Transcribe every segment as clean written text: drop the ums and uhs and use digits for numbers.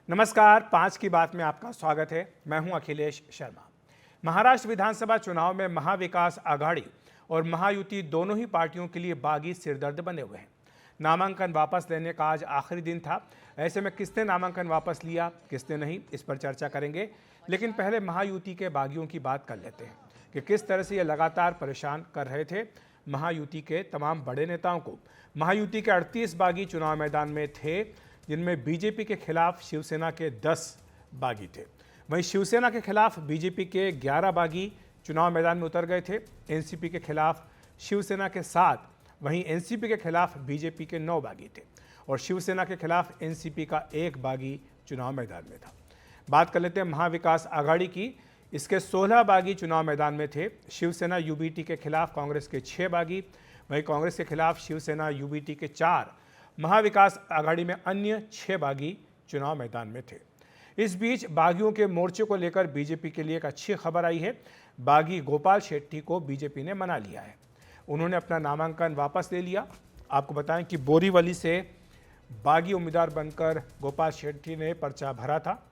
नमस्कार, 5 की बात में आपका स्वागत है। मैं हूं अखिलेश शर्मा। महाराष्ट्र विधानसभा चुनाव में महाविकास आघाड़ी और महायुति दोनों ही पार्टियों के लिए बागी सिरदर्द बने हुए हैं। नामांकन वापस लेने का आज आखिरी दिन था। ऐसे में किसने नामांकन वापस लिया, किसने नहीं, इस पर चर्चा करेंगे। लेकिन पहले महायुति के बागियों की बात कर लेते हैं कि किस तरह से ये लगातार परेशान कर रहे थे महायुति के तमाम बड़े नेताओं को। महायुति के 38 बागी चुनाव मैदान में थे, जिनमें बीजेपी के खिलाफ शिवसेना के 10 बागी थे। वहीं शिवसेना के खिलाफ बीजेपी के 11 बागी चुनाव मैदान में उतर गए थे। एनसीपी के खिलाफ शिवसेना के 7, वहीं एनसीपी के खिलाफ बीजेपी के 9 बागी थे और शिवसेना के खिलाफ एनसीपी का 1 बागी चुनाव मैदान में था। बात कर लेते हैं महाविकास आघाड़ी की। इसके 16 बागी चुनाव मैदान में थे। शिवसेना यूबीटी के खिलाफ कांग्रेस के 6 बागी, वहीं कांग्रेस के खिलाफ शिवसेना यूबीटी के 4, महाविकास आघाड़ी में अन्य 6 बागी चुनाव मैदान में थे। इस बीच बागियों के मोर्चे को लेकर बीजेपी के लिए एक अच्छी खबर आई है। बागी गोपाल शेट्टी को बीजेपी ने मना लिया है। उन्होंने अपना नामांकन वापस ले लिया। आपको बताएं कि बोरीवली से बागी उम्मीदवार बनकर गोपाल शेट्टी ने पर्चा भरा था।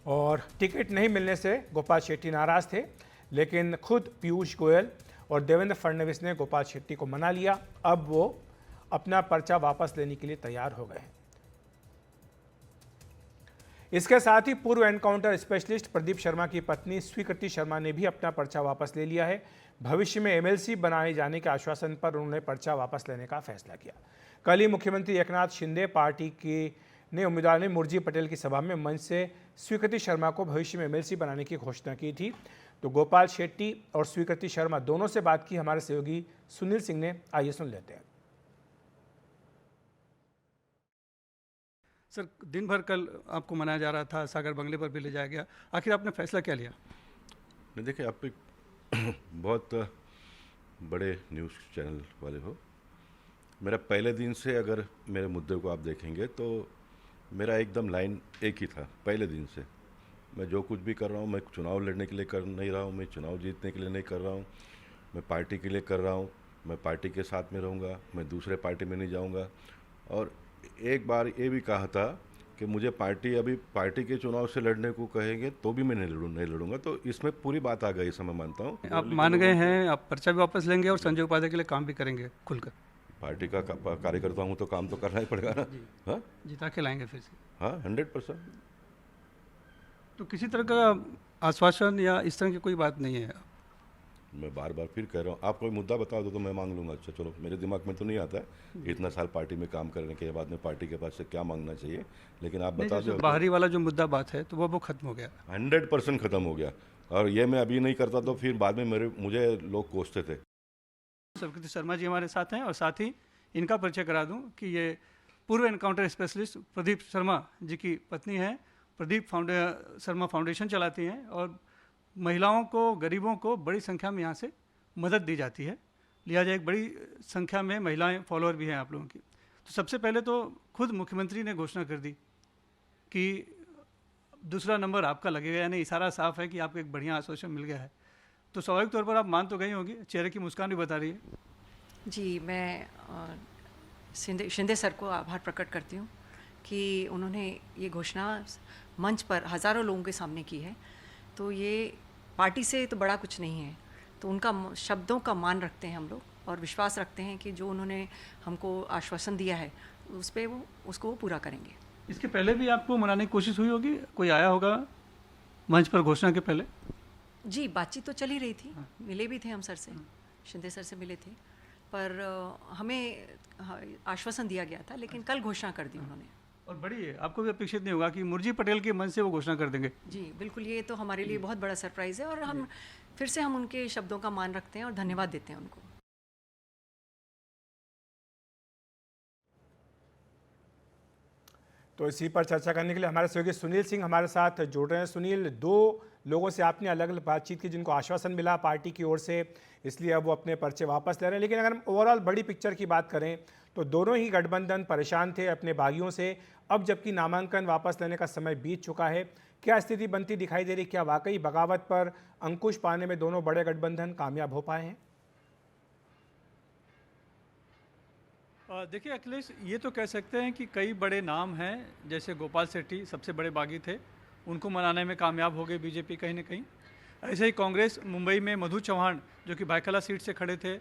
और टिकट नहीं मिलने से गोपाल शेट्टी नाराज थे, लेकिन खुद पीयूष गोयल और देवेंद्र फडणवीस ने गोपाल शेट्टी को मना लिया। अब वो अपना पर्चा वापस लेने के लिए तैयार हो गए हैं। इसके साथ ही पूर्व एनकाउंटर स्पेशलिस्ट प्रदीप शर्मा की पत्नी स्वीकृति शर्मा ने भी अपना पर्चा वापस ले लिया है। भविष्य में एमएलसी बनाए जाने के आश्वासन पर उन्होंने पर्चा वापस लेने का फैसला किया। कल ही मुख्यमंत्री एकनाथ शिंदे पार्टी की उम्मीदवार ने मुर्जी पटेल की सभा में मंच से स्वीकृति शर्मा को भविष्य में एमएलसी बनाने की घोषणा की थी। तो गोपाल शेट्टी और स्वीकृति शर्मा दोनों से बात की हमारे सहयोगी सुनील सिंह ने। आइए सुन लेते हैं। सर, दिन भर कल आपको मनाया जा रहा था, सागर बंगले पर भी ले जाया गया, आखिर आपने फैसला क्या लिया? नहीं, देखिए, आप एक बहुत बड़े न्यूज़ चैनल वाले हो। मेरा पहले दिन से अगर मेरे मुद्दे को आप देखेंगे तो मेरा एकदम लाइन एक ही था। पहले दिन से मैं जो कुछ भी कर रहा हूँ, मैं चुनाव लड़ने के लिए कर नहीं रहा हूँ, मैं चुनाव जीतने के लिए नहीं कर रहा हूँ, मैं पार्टी के लिए कर रहा हूँ। मैं पार्टी के साथ में रहूँगा, मैं दूसरे पार्टी में नहीं जाऊँगा। और एक बार ये भी कहा था कि मुझे पार्टी अभी पार्टी के चुनाव से लड़ने को कहेंगे तो भी मैं नहीं लड़ूंगा। तो इसमें पूरी बात आ गई, समय मानता हूँ। आप मान गए हैं, आप पर्चा भी वापस लेंगे और संजय उपाध्याय के लिए काम भी करेंगे खुलकर? पार्टी का कार्यकर्ता हूँ तो काम तो करना ही पड़ेगा ना। हाँ, जिता के लाएंगे फिर से? हाँ, 100%। तो किसी तरह का आश्वासन या इस तरह की कोई बात नहीं है? मैं बार बार फिर कह रहा हूँ, आप कोई मुद्दा बता दो तो मैं मांग लूँगा। अच्छा चलो, मेरे दिमाग में तो नहीं आता है इतना साल पार्टी में काम करने के बाद में पार्टी के पास से क्या मांगना चाहिए, लेकिन आप बता दो। बाहरी वाला जो मुद्दा बात है तो वो खत्म हो गया? 100% ख़त्म हो गया। और ये मैं अभी नहीं करता तो फिर बाद में मुझे लोग कोसते थे। स्वीकृति शर्मा जी हमारे साथ हैं और साथ ही इनका परिचय करा दूं कि ये पूर्व एनकाउंटर स्पेशलिस्ट प्रदीप शर्मा जी की पत्नी हैं। प्रदीप शर्मा फाउंडेशन चलाती हैं और महिलाओं को, गरीबों को बड़ी संख्या में यहाँ से मदद दी जाती है। लिहाजा एक बड़ी संख्या में महिलाएं फॉलोअर भी हैं आप लोगों की। तो सबसे पहले तो खुद मुख्यमंत्री ने घोषणा कर दी कि दूसरा नंबर आपका लगेगा, यानी इशारा साफ है कि आपको एक बढ़िया आश्वासन मिल गया है। तो स्वाभाविक तौर पर आप मान तो गई होंगी, चेहरे की मुस्कान भी बता रही है। जी, मैं शिंदे सर को आभार प्रकट करती हूँ कि उन्होंने ये घोषणा मंच पर हज़ारों लोगों के सामने की है। तो ये पार्टी से तो बड़ा कुछ नहीं है, तो उनका शब्दों का मान रखते हैं हम लोग और विश्वास रखते हैं कि जो उन्होंने हमको आश्वासन दिया है उस पर उसको वो पूरा करेंगे। इसके पहले भी आपको मनाने की कोशिश हुई होगी, कोई आया होगा मंच पर घोषणा के पहले? जी, बातचीत तो चल ही रही थी, मिले भी थे हम सर से, शिंदे सर से मिले थे, पर हमें आश्वासन दिया गया था, लेकिन कल घोषणा कर दी उन्होंने। और बड़ी है, आपको भी अपेक्षित नहीं होगा कि मुर्जी पटेल के मन से वो घोषणा कर देंगे? जी बिल्कुल, ये तो हमारे लिए बहुत बड़ा सरप्राइज़ है और हम फिर से उनके शब्दों का मान रखते हैं और धन्यवाद देते हैं उनको। तो इसी पर चर्चा करने के लिए हमारे सहयोगी सुनील सिंह हमारे साथ जुड़ रहे हैं। सुनील, 2 लोगों से आपने अलग अलग बातचीत की जिनको आश्वासन मिला पार्टी की ओर से, इसलिए अब वो अपने पर्चे वापस ले रहे हैं। लेकिन अगर हम ओवरऑल बड़ी पिक्चर की बात करें तो दोनों ही गठबंधन परेशान थे अपने बागियों से। अब जबकि नामांकन वापस लेने का समय बीत चुका है, क्या स्थिति बनती दिखाई दे रही? क्या वाकई बगावत पर अंकुश पाने में दोनों बड़े गठबंधन कामयाब हो पाए हैं? देखिए अखिलेश, ये तो कह सकते हैं कि कई बड़े नाम हैं, जैसे गोपाल शेट्टी सबसे बड़े बागी थे, उनको मनाने में कामयाब हो गई बीजेपी कहीं ना कहीं। ऐसे ही कांग्रेस मुंबई में मधु चौहान जो कि भायखला सीट से खड़े थे,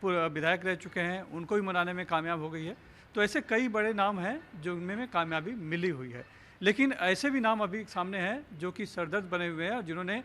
विधायक रह चुके हैं, उनको भी मनाने में कामयाब हो गई है। तो ऐसे कई बड़े नाम हैं जो उनमें में कामयाबी मिली हुई है। लेकिन ऐसे भी नाम अभी सामने हैं जो कि सरदर्द बने हुए हैं और जिन्होंने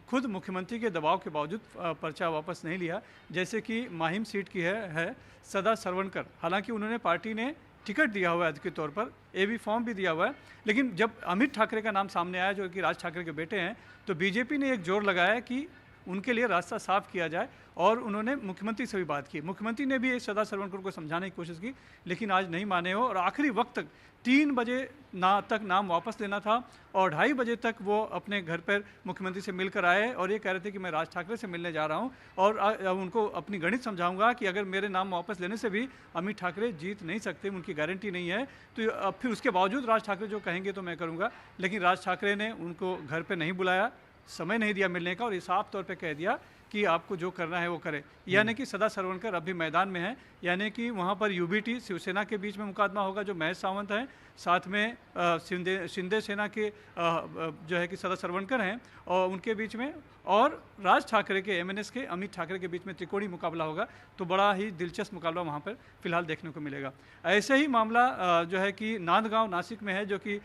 खुद मुख्यमंत्री के दबाव के बावजूद पर्चा वापस नहीं लिया। जैसे कि माहिम सीट की है सदा सरवणकर। हालांकि उन्होंने पार्टी ने टिकट दिया हुआ है अधिकृत तौर पर, एबी फॉर्म भी दिया हुआ है, लेकिन जब अमित ठाकरे का नाम सामने आया जो कि राज ठाकरे के बेटे हैं, तो बीजेपी ने एक जोर लगाया कि उनके लिए रास्ता साफ किया जाए और उन्होंने मुख्यमंत्री से भी बात की। मुख्यमंत्री ने भी सदा सरवणकर को समझाने की कोशिश की, लेकिन आज नहीं माने हो और आखिरी वक्त तक 3 बजे तक नाम वापस लेना था और 2:30 बजे तक वो अपने घर पर मुख्यमंत्री से मिलकर आए और ये कह रहे थे कि मैं राज ठाकरे से मिलने जा रहा हूँ और अब उनको अपनी गणित समझाऊंगा कि अगर मेरे नाम वापस लेने से भी अमित ठाकरे जीत नहीं सकते, उनकी गारंटी नहीं है, तो अब फिर उसके बावजूद राज ठाकरे जो कहेंगे तो मैं करूँगा। लेकिन राज ठाकरे ने उनको घर पर नहीं बुलाया, समय नहीं दिया मिलने का और ये साफ तौर पे कह दिया कि आपको जो करना है वो करें। यानी कि सदा सरवणकर अभी मैदान में है, यानी कि वहाँ पर यूबीटी शिवसेना के बीच में मुकादमा होगा जो महेश सावंत हैं, साथ में शिंदे सेना के जो है कि सदा सरवणकर हैं और उनके बीच में, और राज ठाकरे के एमएनएस के अमित ठाकरे के बीच में त्रिकोणीय मुकाबला होगा। तो बड़ा ही दिलचस्प मुकाबला वहाँ पर फिलहाल देखने को मिलेगा। ऐसे ही मामला जो है कि नांदगांव नासिक में है, जो कि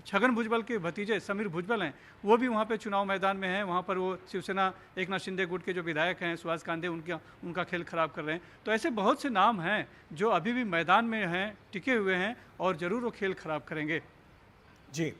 छगन भुजबल के भतीजे समीर भुजबल हैं, वो भी वहाँ पे चुनाव मैदान में हैं। वहाँ पर वो शिवसेना एकनाथ शिंदे गुट के जो विधायक हैं सुहास कांदे, उनका खेल खराब कर रहे हैं। तो ऐसे बहुत से नाम हैं जो अभी भी मैदान में हैं, टिके हुए हैं और ज़रूर वो खेल खराब करेंगे। जी,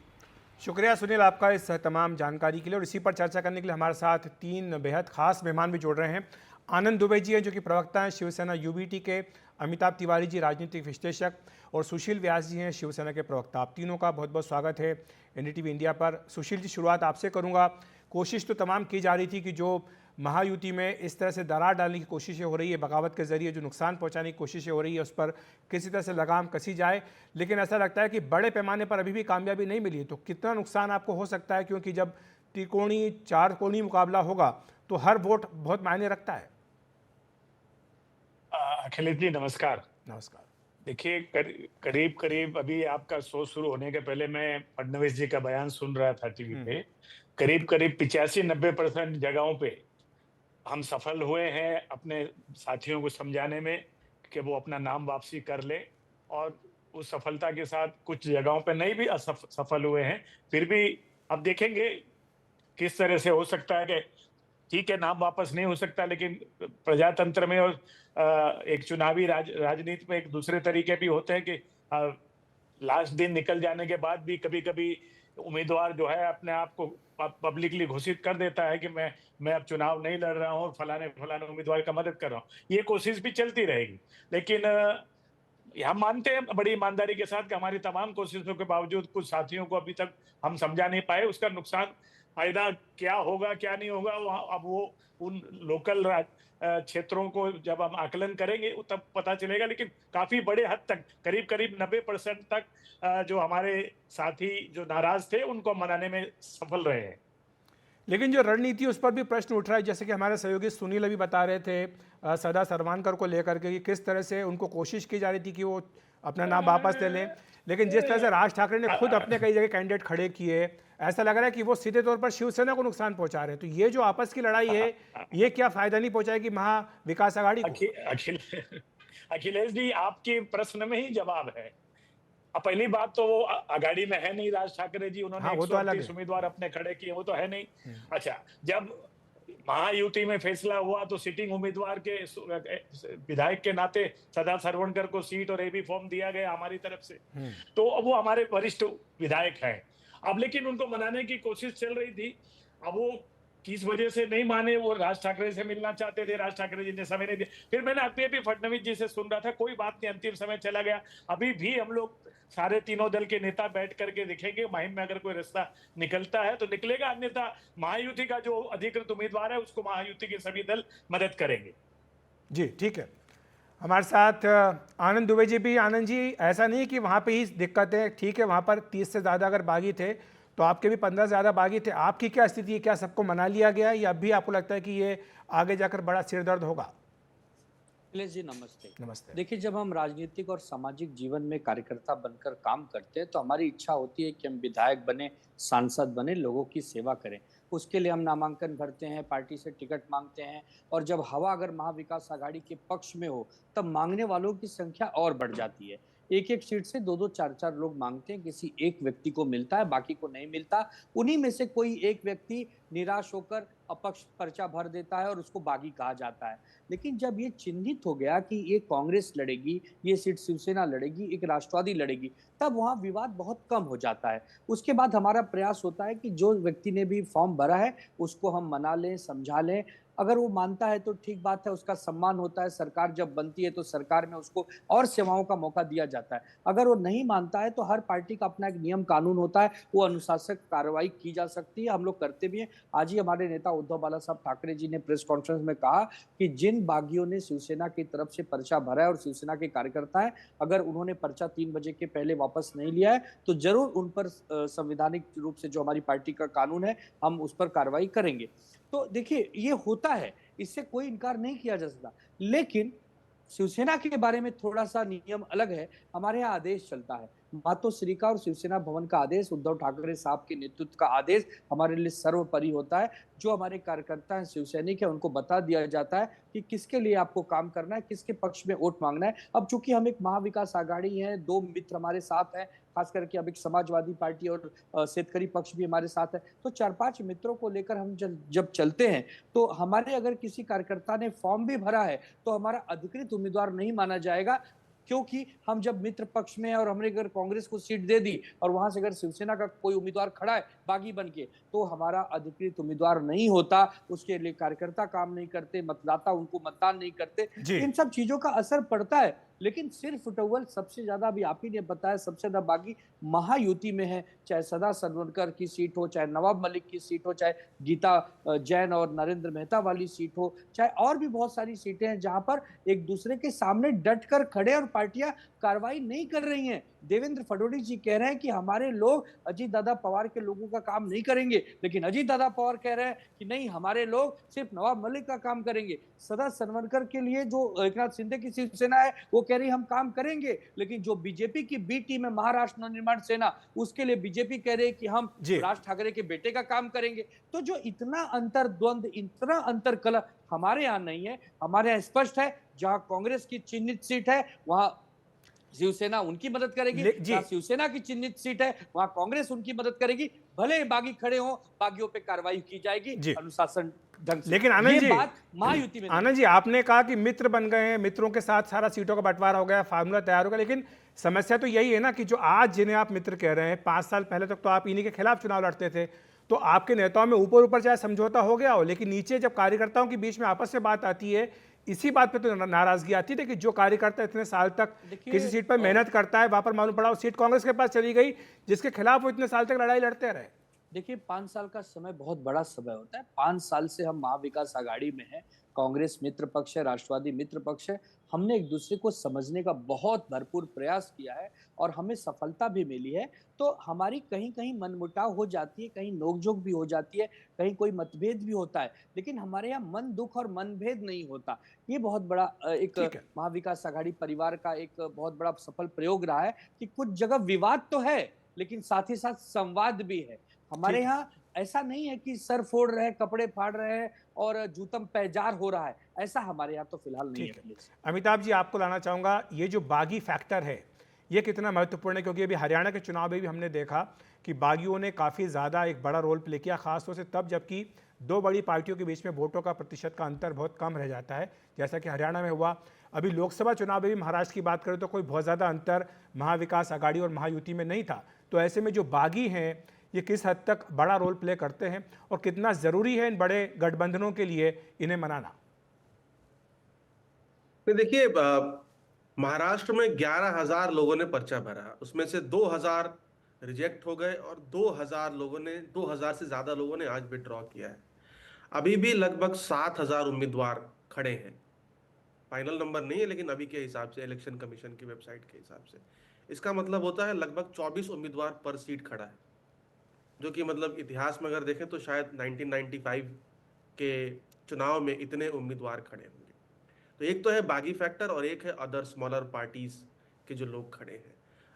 शुक्रिया सुनील आपका इस तमाम जानकारी के लिए। और इसी पर चर्चा करने के लिए हमारे साथ 3 बेहद खास मेहमान भी जुड़ रहे हैं। आनंद दुबे जी हैं जो कि प्रवक्ता हैं शिवसेना यूबीटी के, अमिताभ तिवारी जी राजनीतिक विश्लेषक, और सुशील व्यास जी हैं शिवसेना के प्रवक्ता। आप तीनों का बहुत बहुत स्वागत है एनडीटीवी इंडिया पर। सुशील जी, शुरुआत आपसे करूंगा। कोशिश तो तमाम की जा रही थी कि जो महायुति में इस तरह से दरार डालने की कोशिशें हो रही है, बगावत के जरिए जो नुकसान पहुंचाने की कोशिशें हो रही है, उस पर किसी तरह से लगाम कसी जाए, लेकिन ऐसा लगता है कि बड़े पैमाने पर अभी भी कामयाबी नहीं मिली। तो कितना नुकसान आपको हो सकता है, क्योंकि जब त्रिकोणीय 4 कोणीय मुकाबला होगा तो हर वोट बहुत मायने रखता है। अखिलेश जी नमस्कार। नमस्कार। देखिए, करीब करीब अभी आपका शो शुरू होने के पहले मैं फडणवीस जी का बयान सुन रहा था टीवी पे। करीब करीब 85-90% जगहों पे हम सफल हुए हैं अपने साथियों को समझाने में कि वो अपना नाम वापसी कर ले, और उस सफलता के साथ कुछ जगहों पे नहीं भी सफल हुए हैं। फिर भी अब देखेंगे किस तरह से हो सकता है कि ठीक है नाम वापस नहीं हो सकता, लेकिन प्रजातंत्र में और एक चुनावी राजनीति में एक दूसरे तरीके भी होते हैं कि लास्ट दिन निकल जाने के बाद भी कभी कभी उम्मीदवार जो है अपने आप को पब्लिकली घोषित कर देता है कि मैं अब चुनाव नहीं लड़ रहा हूँ और फलाने उम्मीदवार का मदद कर रहा हूँ। ये कोशिश भी चलती रहेगी, लेकिन हम मानते हैं बड़ी ईमानदारी के साथ कि हमारी तमाम कोशिशों के बावजूद कुछ साथियों को अभी तक हम समझा नहीं पाए। उसका नुकसान फायदा क्या होगा क्या नहीं होगा, अब वो उन लोकल क्षेत्रों को जब हम आकलन करेंगे तब पता चलेगा। लेकिन काफी बड़े हद तक करीब 90% तक जो हमारे साथी जो नाराज थे उनको मनाने में सफल रहे हैं। लेकिन जो रणनीति उस पर भी प्रश्न उठ रहा है, जैसे कि हमारे सहयोगी सुनील अभी बता रहे थे सदा सरवणकर को लेकर के कि किस तरह से उनको कोशिश की जा रही थी कि वो अपना नाम वापस ले लें, लेकिन जिस तरह से राज ठाकरे ने खुद अपने कई जगह कैंडिडेट खड़े किए, ऐसा लग रहा है कि वो सीधे तौर पर शिवसेना को नुकसान पहुंचा रहे हैं। तो ये जो आपस की लड़ाई है, ये क्या फायदा नहीं पहुंचाएगी महा विकास आघाड़ी को? अखिलेश जी, आपके प्रश्न में ही जवाब है। अब पहली बात तो वो आघाड़ी में है नहीं राज ठाकरे जी, उन्होंने 138 उम्मीदवार अपने खड़े किए, वो तो है नहीं। अच्छा, जब महायुति में फैसला हुआ तो सिटिंग उम्मीदवार के विधायक के नाते सदा सरवणकर को सीट और एबी फॉर्म दिया गया हमारी तरफ से, तो अब वो हमारे वरिष्ठ विधायक हैं। अब लेकिन उनको मनाने की कोशिश चल रही थी। अब वो किस वजह से नहीं माने, वो राज ठाकरे से मिलना चाहते थे, राज ठाकरे जी ने समय नहीं दिया। फिर मैंने अभी फडणवीस जी से सुन रहा था, कोई बात नहीं, अंतिम समय चला गया। अभी भी हम लोग सारे तीनों दल के नेता बैठ करके देखेंगे, मुहिम में अगर कोई रास्ता निकलता है तो निकलेगा, अन्यथा महायुति का जो अधिकृत उम्मीदवार है उसको महायुति के सभी दल मदद करेंगे। जी ठीक है, हमारे साथ आनंद दुबे जी भी। आनंद जी, ऐसा नहीं कि वहाँ पे ही दिक्कत है, ठीक है, वहाँ पर 30 से ज़्यादा अगर बागी थे तो आपके भी 15 से ज़्यादा बागी थे, आपकी क्या स्थिति है? क्या सबको मना लिया गया है या अभी आपको लगता है कि ये आगे जाकर बड़ा सिरदर्द होगा? अखिलेश जी नमस्ते। नमस्ते। देखिए, जब हम राजनीतिक और सामाजिक जीवन में कार्यकर्ता बनकर काम करते हैं तो हमारी इच्छा होती है कि हम विधायक बने, सांसद बने, लोगों की सेवा करें। उसके लिए हम नामांकन भरते हैं, पार्टी से टिकट मांगते हैं और जब हवा अगर महाविकास आघाड़ी के पक्ष में हो तब मांगने वालों की संख्या और बढ़ जाती है। एक एक सीट से दो दो चार चार लोग मांगते हैं, किसी एक व्यक्ति को मिलता है, बाकी को नहीं मिलता। उन्हीं में से कोई एक व्यक्ति निराश होकर अपक्ष पर्चा भर देता है और उसको बागी कहा जाता है। लेकिन जब ये चिन्हित हो गया कि ये कांग्रेस लड़ेगी, ये सीट शिवसेना लड़ेगी, एक राष्ट्रवादी लड़ेगी, तब वहाँ विवाद बहुत कम हो जाता है। उसके बाद हमारा प्रयास होता है कि जो व्यक्ति ने भी फॉर्म भरा है उसको हम मना लें, समझा लें। अगर वो मानता है तो ठीक बात है, उसका सम्मान होता है। सरकार जब बनती है तो सरकार में उसको और सेवाओं का मौका दिया जाता है। अगर वो नहीं मानता है तो हर पार्टी का अपना एक नियम कानून होता है, वो अनुशासक कार्रवाई की जा सकती है, हम लोग करते भी हैं। आज ही हमारे नेता उद्धव बाला साहब ठाकरे जी ने प्रेस कॉन्फ्रेंस में कहा कि जिन बागियों ने शिवसेना की तरफ से पर्चा भरा है और शिवसेना के कार्यकर्ता हैं, अगर उन्होंने पर्चा 3 बजे के पहले वापस नहीं लिया है तो जरूर उन पर संवैधानिक रूप से जो हमारी पार्टी का कानून है हम उस पर कार्रवाई करेंगे। तो देखिए, ये होता है, इससे कोई इनकार नहीं किया जा सकता। लेकिन शिवसेना के बारे में थोड़ा सा नियम अलग है। हमारे यहाँ आदेश चलता है, मातोश्री का और शिवसेना भवन का आदेश, उद्धव ठाकरे साहब के नेतृत्व का आदेश हमारे लिए सर्वोपरि होता है। जो हमारे कार्यकर्ता हैं, शिवसैनिक है, उनको बता दिया जाता है कि किसके लिए आपको काम करना है, किसके पक्ष में वोट मांगना है। अब चूंकि हम एक महाविकास आघाड़ी है, 2 मित्र हमारे साथ हैं, खास करके अब एक समाजवादी पार्टी और शेतकरी पक्ष भी हमारे साथ है, तो 4-5 मित्रों को लेकर हम जब चलते हैं तो हमारे अगर किसी कार्यकर्ता ने फॉर्म भी भरा है तो हमारा अधिकृत उम्मीदवार नहीं माना जाएगा। क्योंकि हम जब मित्र पक्ष में है और हमने अगर कांग्रेस को सीट दे दी और वहां से अगर शिवसेना का कोई उम्मीदवार खड़ा है बागी बन के, तो हमारा अधिकृत उम्मीदवार नहीं होता। उसके लिए कार्यकर्ता काम नहीं करते, मतदाता उनको मतदान नहीं करते। जी। इन सब चीजों का असर पड़ता है। लेकिन सिर्फ टोवल सबसे ज्यादा, अभी आप ही ने बताया, सबसे ज्यादा बागी महायुति में है। चाहे सदा सरवनकर की सीट हो, चाहे नवाब मलिक की सीट हो, चाहे गीता जैन और नरेंद्र मेहता वाली सीट हो, चाहे और भी बहुत सारी सीटें हैं जहां पर एक दूसरे के सामने डट कर खड़े और पार्टियां कार्रवाई नहीं कर रही हैं। देवेंद्र फडणवीस जी कह रहे हैं कि हमारे लोग अजीत दादा पवार के लोगों का काम नहीं करेंगे, लेकिन अजीत दादा पवार कह रहे हैं कि नहीं, हमारे लोग सिर्फ नवाब मलिक का काम करेंगे। सदा सरवनकर के लिए जो एकनाथ शिंदे की शिवसेना है वो कह रही हम काम करेंगे, लेकिन जो बीजेपी की बी टीम है महाराष्ट्र नवनिर्माण सेना, उसके लिए बीजेपी कह रही है कि हम राज ठाकरे के बेटे का काम करेंगे। तो जो इतना अंतर द्वंद, इतना अंतर कलह हमारे यहाँ नहीं है। हमारे यहाँ स्पष्ट है, जहां कांग्रेस की चिन्हित सीट है वहां शिवसेना उनकी मदद करेगी, जहां शिवसेना की चिन्हित सीट है वहां कांग्रेस उनकी मदद करेगी। भले बागी खड़े हों, बागियों पे कार्रवाई की जाएगी अनुशासन ढंग से। लेकिन आनंद जी, बात महायुति में आनंद जी, आपने कहा कि मित्र बन गए हैं, मित्रों के साथ सारा सीटों का बंटवारा हो गया, फार्मूला तैयार हो गया, लेकिन समस्या तो यही है ना कि जो आज जिन्हें आप मित्र कह रहे हैं, 5 साल पहले तक तो आप इन्हीं के खिलाफ चुनाव लड़ते थे, तो आपके नेताओं में ऊपर ऊपर चाहे समझौता हो गया हो, लेकिन नीचे जब कार्यकर्ताओं के बीच में आपस में बात आती है, इसी बात पे तो नाराजगी आती है कि जो कार्यकर्ता इतने साल तक किसी सीट पर मेहनत करता है, वहां पर मालूम पड़ा सीट कांग्रेस के पास चली गई, जिसके खिलाफ वो इतने साल तक लड़ाई लड़ते रहे। देखिए, 5 साल का समय बहुत बड़ा समय होता है। 5 साल से हम महाविकास आघाड़ी में हैं, कांग्रेस मित्र पक्ष है, राष्ट्रवादी मित्र पक्ष है। हमने एक दूसरे को समझने का बहुत भरपूर प्रयास किया है और हमें सफलता भी मिली है। तो हमारी कहीं कहीं मनमुटाव हो जाती है, कहीं नोकझोंक भी हो जाती है, कहीं कोई मतभेद भी होता है, लेकिन हमारे यहाँ मन दुख और मनभेद नहीं होता। ये बहुत बड़ा एक महाविकास आघाड़ी परिवार का एक बहुत बड़ा सफल प्रयोग रहा है कि कुछ जगह विवाद तो है लेकिन साथ ही साथ संवाद भी है। हमारे यहाँ ऐसा नहीं है कि सर फोड़ रहे, कपड़े फाड़ रहे हैं और जूतम पैजार हो रहा है, ऐसा हमारे यहाँ तो फिलहाल नहीं है। अमिताभ जी, आपको लाना चाहूंगा, ये जो बागी फैक्टर है ये कितना महत्वपूर्ण है, क्योंकि अभी हरियाणा के चुनाव में भी हमने देखा कि बागियों ने काफ़ी ज़्यादा एक बड़ा रोल प्ले किया, खासतौर से तब जबकि 2 बड़ी पार्टियों के बीच में वोटों का प्रतिशत का अंतर बहुत कम रह जाता है, जैसा कि हरियाणा में हुआ। अभी लोकसभा चुनाव में भी महाराष्ट्र की बात करें तो कोई बहुत ज़्यादा अंतर महाविकास आघाड़ी और महायुति में नहीं था। तो ऐसे में जो बागी हैं ये किस हद तक बड़ा रोल प्ले करते हैं और कितना ज़रूरी है इन बड़े गठबंधनों के लिए इन्हें मनाना? देखिए, महाराष्ट्र में 11,000 लोगों ने पर्चा भरा, उसमें से 2,000 रिजेक्ट हो गए और 2,000 से ज्यादा लोगों ने आज विड्रॉ किया है। अभी भी लगभग 7,000 उम्मीदवार खड़े हैं। फाइनल नंबर नहीं है, लेकिन अभी के हिसाब से, इलेक्शन कमीशन की वेबसाइट के हिसाब से, इसका मतलब होता है लगभग 24 उम्मीदवार पर सीट खड़ा है, जो कि मतलब इतिहास में अगर देखें तो शायद 1995 के चुनाव में इतने उम्मीदवार खड़े होंगे। तो एक तो है बागी फैक्टर और एक है अदर स्मॉलर पार्टीज के जो लोग खड़े हैं।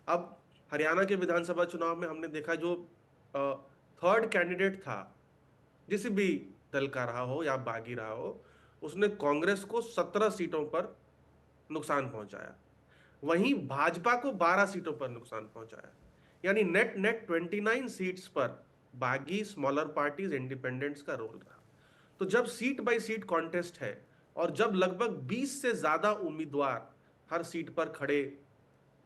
अब हरियाणा के विधानसभा चुनाव में हमने देखा जो थर्ड कैंडिडेट था, जिस भी दल का रहा हो या बागी रहा हो, उसने कांग्रेस को 17 सीटों पर नुकसान पहुंचाया, वहीं भाजपा को 12 सीटों पर नुकसान पहुंचाया। यानी नेट 29 सीट्स पर बागी, स्मॉलर पार्टीज, इंडिपेंडेंट्स का रोल रहा। तो जब सीट बाय सीट कॉन्टेस्ट है और जब लगभग 20 से ज्यादा उम्मीदवार हर सीट पर खड़े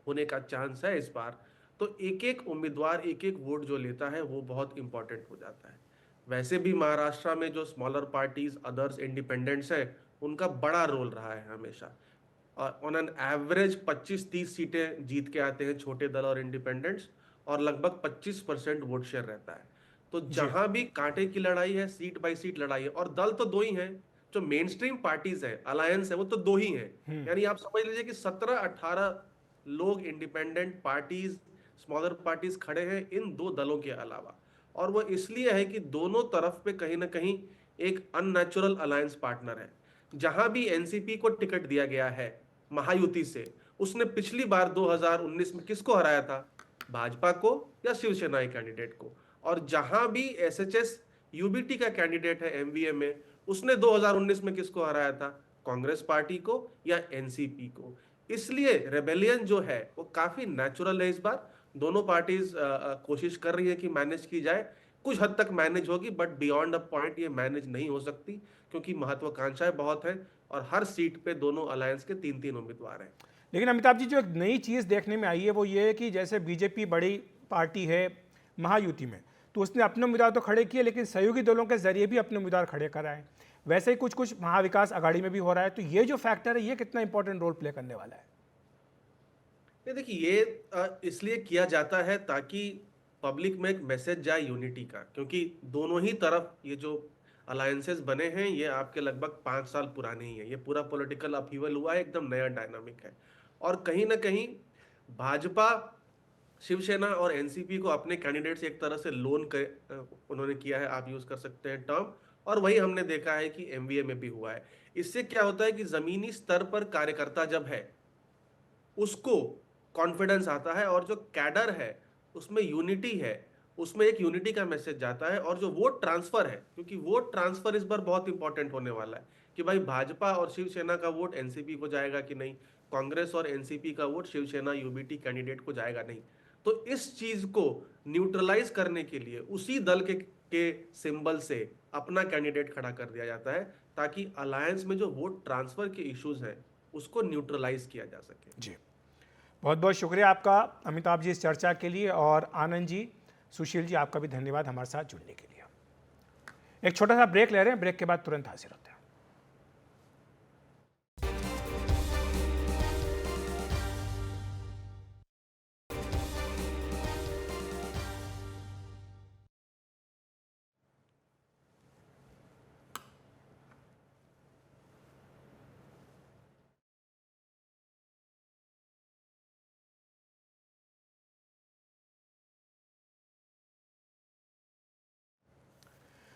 होने का चांस है इस बार, तो एक एक उम्मीदवार एक एक वोट जो लेता है वो बहुत इंपॉर्टेंट हो जाता है। वैसे भी महाराष्ट्र में जो स्मॉलर पार्टीज, अदर्स, इंडिपेंडेंट्स है, उनका बड़ा रोल रहा है हमेशा। ऑन एन एवरेज 25-30 सीटें जीत के आते हैं छोटे दल और इंडिपेंडेंट्स, और लगभग 25% वोट शेयर रहता है। तो जहां भी कांटे की लड़ाई है, सीट बाय सीट लड़ाई है, और दल तो दो ही हैं, जो मेन स्ट्रीम पार्टीज है, अलायंस है, वो तो दो ही हैं। यानी आप समझ लीजिए कि 17-18 लोग इंडिपेंडेंट पार्टीज, स्मॉलर पार्टीज खड़े हैं इन दो दलों के अलावा। और वो इसलिए है कि दोनों तरफ पे कहीं ना कहीं एक अननेचुरल अलायंस पार्टनर है। जहां भी एनसीपी को टिकट दिया गया है महायुति से, उसने पिछली बार 2019 में किसको हराया था? भाजपा को या शिवसेना के कैंडिडेट को। और जहां भी एसएचएस यूबीटी का कैंडिडेट है एमवीए में, उसने 2019 में किसको हराया था? कांग्रेस पार्टी को या एनसीपी को। इसलिए रेबेलियन जो है वो काफी नेचुरल है। इस बार दोनों पार्टीज कोशिश कर रही है कि मैनेज की जाए, कुछ हद तक मैनेज होगी, बट बियॉन्ड अ पॉइंट ये मैनेज नहीं हो सकती, क्योंकि महत्वाकांक्षाएं बहुत हैं और हर सीट पे दोनों अलायंस के 3-3 उम्मीदवार हैं। लेकिन अमिताभ जी, जो एक नई चीज़ देखने में आई है वो ये है कि जैसे बीजेपी बड़ी पार्टी है महायुति में, तो उसने अपने उम्मीदवार तो खड़े किए, लेकिन सहयोगी दलों के जरिए भी अपने उम्मीदवार खड़े कराए। वैसे ही कुछ कुछ महाविकास आघाड़ी में भी हो रहा है। तो ये जो फैक्टर है, ये कितना इंपॉर्टेंट रोल प्ले करने वाला है? देखिए, ये इसलिए किया जाता है ताकि पब्लिक में एक मैसेज जाए यूनिटी का, क्योंकि दोनों ही तरफ ये जो अलायंसेस बने हैं ये आपके लगभग 5 साल पुराने ही है। ये पूरा पॉलिटिकल अपहीवल हुआ है, एकदम नया डायनामिक है। और कहीं ना कहीं भाजपा, शिवसेना और एनसीपी को अपने कैंडिडेट्स एक तरह से लोन कर उन्होंने किया है, आप यूज कर सकते हैं टर्म। और वही हमने देखा है कि एमवीए में भी हुआ है। इससे क्या होता है कि जमीनी स्तर पर कार्यकर्ता जब है उसको कॉन्फिडेंस आता है, और जो कैडर है उसमें यूनिटी है, उसमें एक यूनिटी का मैसेज जाता है। और जो वोट ट्रांसफर है, क्योंकि वोट ट्रांसफर इस बार बहुत इंपॉर्टेंट होने वाला है कि भाई भाजपा और शिवसेना का वोट एनसीपी को जाएगा कि नहीं, कांग्रेस और एनसीपी का वोट शिवसेना यूबीटी कैंडिडेट को जाएगा नहीं। तो इस चीज को न्यूट्रलाइज करने के लिए उसी दल के सिंबल से अपना कैंडिडेट खड़ा कर दिया जाता है, ताकि अलायंस में जो वोट ट्रांसफर के इश्यूज हैं उसको न्यूट्रलाइज किया जा सके। जी, बहुत बहुत शुक्रिया आपका अमिताभ जी इस चर्चा के लिए, और आनंद जी, सुशील जी, आपका भी धन्यवाद हमारे साथ जुड़ने के लिए। एक छोटा सा ब्रेक ले रहे हैं, ब्रेक के बाद तुरंत हाजिर होते हैं।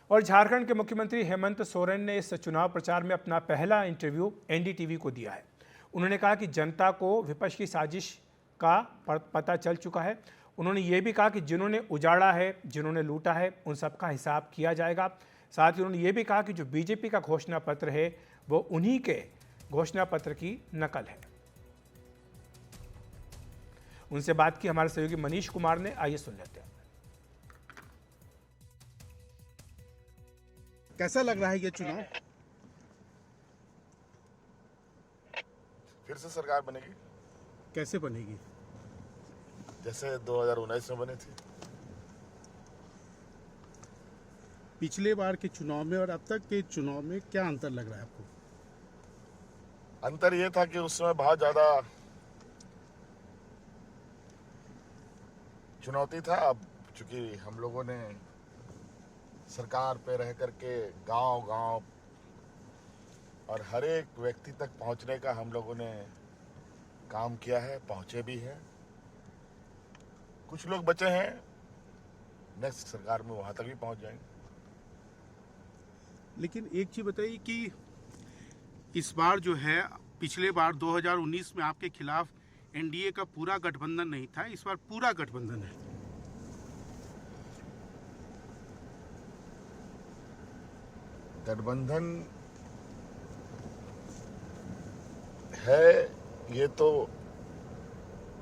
और झारखंड के मुख्यमंत्री हेमंत सोरेन ने इस चुनाव प्रचार में अपना पहला इंटरव्यू एनडीटीवी को दिया है। उन्होंने कहा कि जनता को विपक्ष की साजिश का पता चल चुका है। उन्होंने ये भी कहा कि जिन्होंने उजाड़ा है, जिन्होंने लूटा है, उन सबका हिसाब किया जाएगा। साथ ही उन्होंने ये भी कहा कि जो बीजेपी का घोषणा पत्र है वो उन्हीं के घोषणा पत्र की नकल है। उनसे बात की हमारे सहयोगी मनीष कुमार ने, आइए सुन लेते हैं। कैसा लग रहा है ये चुनाव? फिर से सरकार बनेगी। कैसे बनेगी? जैसे 2019 में बनी थी। पिछले बार के चुनाव में और अब तक के चुनाव में क्या अंतर लग रहा है आपको? अंतर ये था कि उस समय बहुत ज्यादा चुनौती था। अब चूंकि हम लोगों ने सरकार पे रह करके गांव-गांव और हर एक व्यक्ति तक पहुंचने का हम लोगों ने काम किया है, पहुंचे भी हैं। कुछ लोग बचे हैं, नेक्स्ट सरकार में वहां तक भी पहुंच जाएंगे। लेकिन एक चीज बताइए कि इस बार जो है, पिछले बार 2019 में आपके खिलाफ एनडीए का पूरा गठबंधन नहीं था, इस बार पूरा गठबंधन है। गठबंधन है, ये तो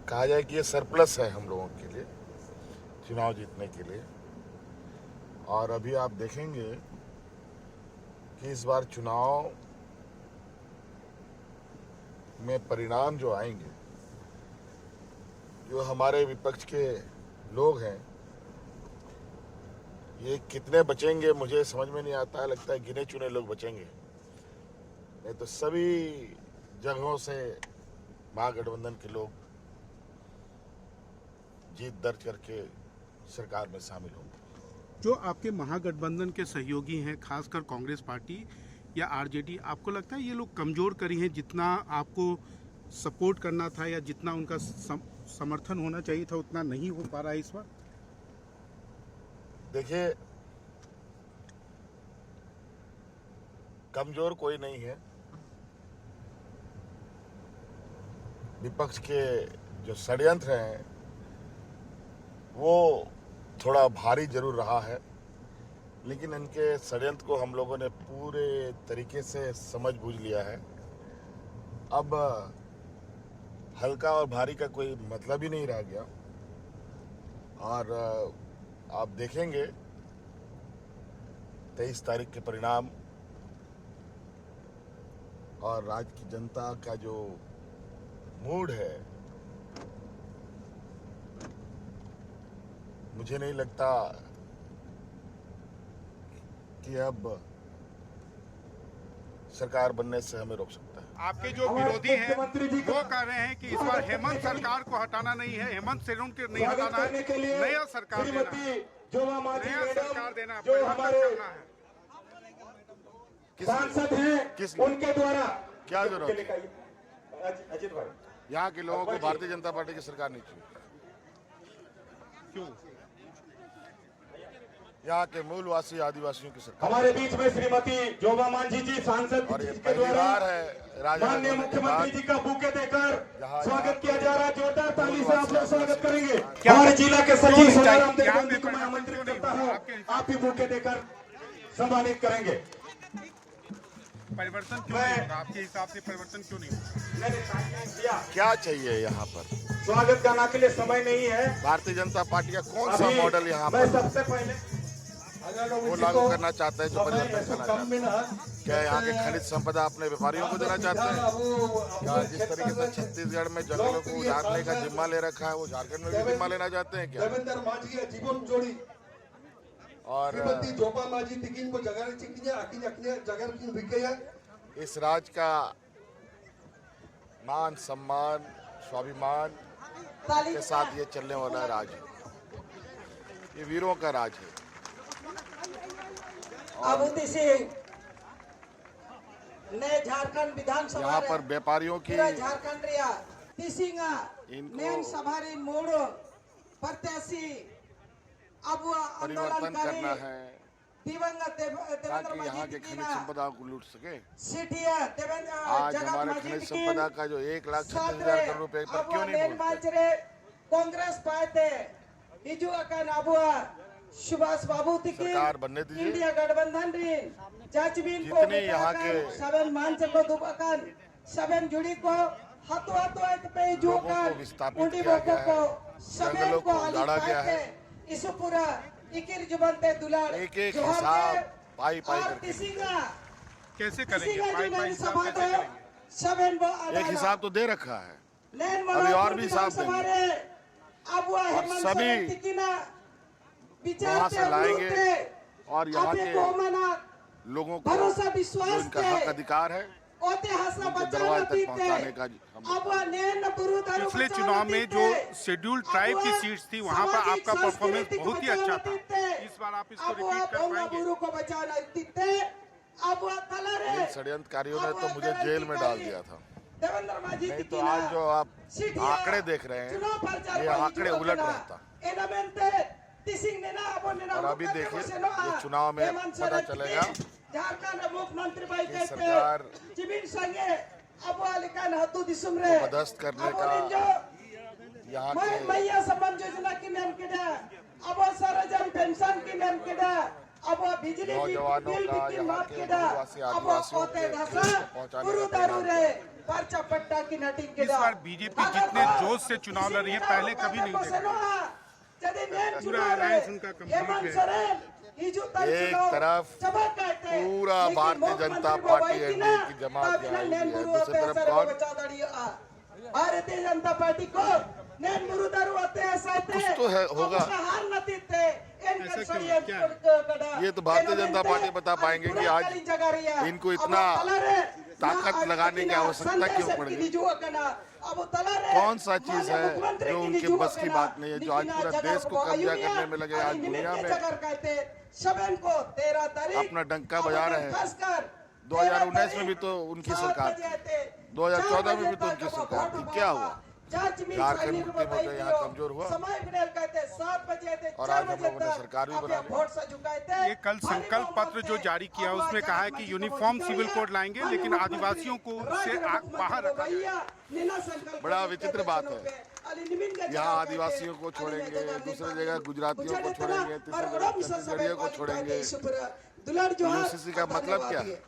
कहा जाए कि ये सरप्लस है हम लोगों के लिए चुनाव जीतने के लिए। और अभी आप देखेंगे कि इस बार चुनाव में परिणाम जो आएंगे, जो हमारे विपक्ष के लोग हैं, ये कितने बचेंगे मुझे समझ में नहीं आता है। लगता है गिने चुने लोग बचेंगे, नहीं तो सभी जगहों से महागठबंधन के लोग जीत दर्ज करके सरकार में शामिल होंगे। जो आपके महागठबंधन के सहयोगी हैं, खासकर कांग्रेस पार्टी या आरजेडी, आपको लगता है ये लोग कमजोर करी हैं? जितना आपको सपोर्ट करना था या जितना उनका समर्थन होना चाहिए था, उतना नहीं हो पा रहा है इस बार? देखिए, कमजोर कोई नहीं है। विपक्ष के जो षड्यंत्र हैं वो थोड़ा भारी जरूर रहा है, लेकिन इनके षड्यंत्र को हम लोगों ने पूरे तरीके से समझ बूझ लिया है। अब हल्का और भारी का कोई मतलब ही नहीं रह गया। और आप देखेंगे 23 तारीख के परिणाम और राज्य की जनता का जो मूड है, मुझे नहीं लगता कि अब सरकार बनने से हमें रोक सकता है। आपके जो विरोधी हैं वो कह रहे हैं कि इस बार हेमंत सरकार को हटाना नहीं है, हेमंत सोरेन को नहीं हटाना है, नया सरकार देना है, नया सरकार देना है, परिवर्तन करना है। सांसद हैं उनके द्वारा क्या जरूरत है? अजित भाई, यहाँ के लोगों को भारतीय जनता पार्टी की सरकार नहीं चाहिए। क्यों? यहाँ के मूलवासी आदिवासियों की सरकार। हमारे बीच में श्रीमती जोबा मांझी जी सांसद और ये के पहली द्वारा बार है माननीय मुख्यमंत्री जी का बुके देकर स्वागत किया जा रहा है। जोरदार ताली से आप लोग स्वागत करेंगे। हमारे जिला के सचिव सोनाराम देवगन जी को मैं आमंत्रित करता हूँ, आप भी बुके देकर सम्मानित करेंगे। परिवर्तन क्यों नहीं होगा? आपके हिसाब से परिवर्तन क्यों नहीं होगा? क्या चाहिए यहाँ पर? स्वागत करने के लिए समय नहीं है। भारतीय जनता पार्टी का कौन सा मॉडल यहाँ मैं पर सबसे पहले वो लागू करना चाहता है जो परिवर्तन करना चाहता है? क्या यहाँ के खनिज संपदा अपने व्यापारियों को देना चाहते हैं? क्या जिस तरीके से छत्तीसगढ़ में जंगलों को उजाड़ने का जिम्मा ले रखा है, वो झारखंड में भी जिम्मा लेना चाहते हैं क्या? जीवन जोड़ी और इस राज्य का मान सम्मान स्वाभिमान के साथ ये चलने वाला राज है, ये वीरों का राज है। झारखंड विधानसभा यहाँ पर व्यापारियों की झारखंड सभारी मोड़ प्रत्याशी अब परिवर्तन करना है दिवंगत ताकि यहाँ के खनिज संपदा को लूट सके। देवेंद्र आज हमारे खनिज संपदा का जो 1,36,000 करोड़ रुपए पर क्यों नहीं बोलते? कांग्रेस पाते हिजू अकान अबुआ सुभाष बाबू सरकार बनने दीजिए। इंडिया गठबंधन रीन जाचबीन को जितनी यहाँ के सबन मान से को दुबकान सबन जुड़ी को हतो एक पे जो लोगों को विस्थापित किया गया है, जंगलों को उजाड़ा गया है, इस पूरा इकिर जुबनते दुलार एक हिसाब पाई करके कैसे करेंगे? पाई हिसाब कैसे करेंगे? एक हिसाब तो दे रखा है, अभी और भी हिसाब देंगे और सभी वहाँ से लाएंगे और यहाँ के लोगों को जो इनका हक अधिकार है उनके दरवाजे तक पहुँचाने का पिछले चुनाव में जो शेड्यूल ट्राइब की सीट्स थी वहाँ पर आपका परफॉर्मेंस बहुत ही अच्छा था। इस बार आप इसको रिपीट कर पाएंगे? इन षड्यंत्रकारियों ने तो मुझे जेल में डाल दिया था, नहीं तो आज जो आप आंकड़े देख रहे हैं ये आंकड़े उलट रहता। और अभी देखिए ये चुनाव में पता चलेगा झारखंड मुख्यमंत्री भाई कि कहते सरकार जिबिन संगे अब वालिकान हतु दिसुम रे मदद करने का यहाँ मैं के मैया सम्मान योजना की नाम केडा अब सरजन पेंशन की नाम केडा अब बिजली नौजवानों बिल का की यहाँ माफ के केडा आदिवासी अब आदिवासियों ओते के घासा देश को पहुँचाने गुरु का दारू परिणाम रे पर्चा पट्टा की नटिंग इस केडा बार बीजेपी जितने जोश से चुनाव लड़ रही है पहले कभी नहीं देखा। पूरा अलायंस उनका कंप्लीट है। एक तरफ पूरा भारतीय जनता पार्टी एनडीए की जमात यहाँ आई है, दूसरी तरफ कौन? भारतीय जनता पार्टी को नैन गुरु दारू आते हैं साथ कुछ तो है होगा। हार नती थे ऐसा क्यों? क्या? ये तो भारतीय जनता पार्टी बता पाएंगे कि आज इनको इतना ताकत लगाने की आवश्यकता क्यों पड़ गई। कौन सा चीज है जो उनके बस की बात नहीं है, जो आज पूरा देश को कब्जा करने में लगे, आज दुनिया में अपना डंका बजा रहे हैं। 2019 में भी तो उनकी सरकार थी, 2014 में भी तो उनकी सरकार थी। क्या हुआ? झारखंड मुक्ति मोर्चा यहाँ कमजोर हुआ और आज हम लोगों ने सरकार भी बना ली। ये कल संकल्प पत्र जो जारी किया उसमें कहा है कि यूनिफॉर्म सिविल कोड लाएंगे लेकिन आदिवासियों को उससे बाहर रखा जाएगा। बड़ा विचित्र बात है, यहाँ आदिवासियों को छोड़ेंगे, दूसरी जगह गुजरातियों को छोड़ेंगे, तीसरी जगह छत्तीसगढ़ियों को छोड़ेंगे। यूसीसी का मतलब क्या है?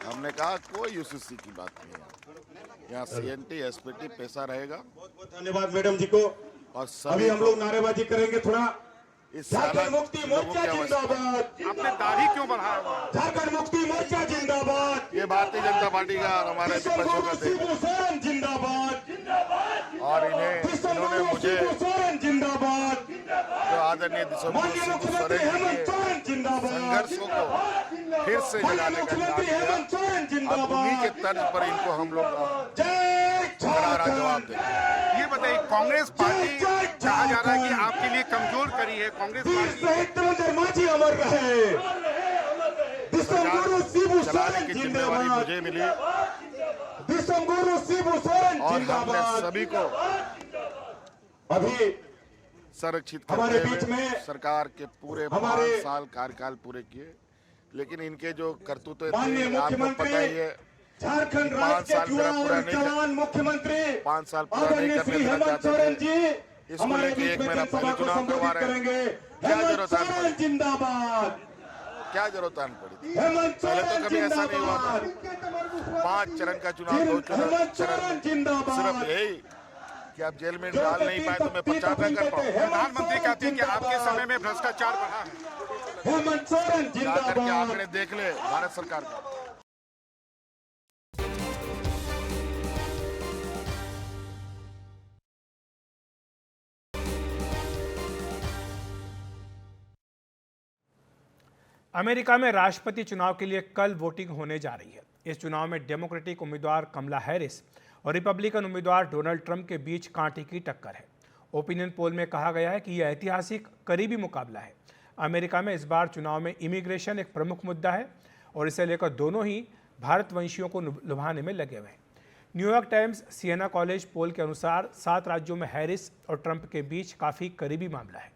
हमने कहा कोई यूसीसी की बात नहीं है, यहाँ सीएनटी एसपीटी पैसा रहेगा। बहुत धन्यवाद मैडम जी को। और अभी हम लोग नारेबाजी करेंगे थोड़ा। इस झारखंड मुक्ति मोर्चा जिंदाबाद। आपने दाढ़ी क्यों बढ़ाया हुआ? झारखंड मुक्ति मोर्चा जिंदाबाद। ये भारतीय जनता पार्टी का और हमारे विपक्षों का देश जिंदाबाद। और इन्होंने मुझे जिंदाबाद। जो आदरणीय मुख्यमंत्री हेमंत सोरेन जिंदाबाद। संघर्षों को फिर से जगाने का काम किया। अब उन्हीं के तर्ज पर इनको हम लोग करारा जवाब देंगे। ये बताइए, कांग्रेस पार्टी कहा जा रहा है कि आपके लिए कमजोर करी है कांग्रेस पार्टी। माझी अमर रहे। चलाने की जिम्मेवारी मुझे मिली और हमने सभी को अभी संरक्षित हमारे करते बीच हुए में सरकार के पूरे 5 साल कार्यकाल पूरे किए, लेकिन इनके जो करतूतें थे आपको पता ही है। झारखंड राज्य के युवा जवान मुख्यमंत्री 5 साल पूरा नहीं करने देना चाहते थे। इसको लेके एक महीना पहले चुनाव करवा रहे हैं। क्या जरूरत आन पड़ी? जिंदाबाद। क्या जरूरत आन पड़ी? पहले तो कभी ऐसा नहीं हुआ था। 5 चरण का चुनाव, 2 चरण सिर्फ यही कि आप जेल में डाल नहीं पाए तो मैं प्रचार न कर पाऊँ। प्रधानमंत्री कहते हैं कि आपके समय में भ्रष्टाचार बढ़ा है। जाकर के आंकड़े देख ले भारत सरकार का। अमेरिका में राष्ट्रपति चुनाव के लिए कल वोटिंग होने जा रही है। इस चुनाव में डेमोक्रेटिक उम्मीदवार कमला हैरिस और रिपब्लिकन उम्मीदवार डोनाल्ड ट्रंप के बीच कांटे की टक्कर है। ओपिनियन पोल में कहा गया है कि यह ऐतिहासिक करीबी मुकाबला है। अमेरिका में इस बार चुनाव में इमिग्रेशन एक प्रमुख मुद्दा है और इसे लेकर दोनों ही भारतवंशियों को लुभाने में लगे हुए हैं। न्यूयॉर्क टाइम्स सिएना कॉलेज पोल के अनुसार 7 राज्यों में हैरिस और ट्रंप के बीच काफ़ी करीबी मामला है।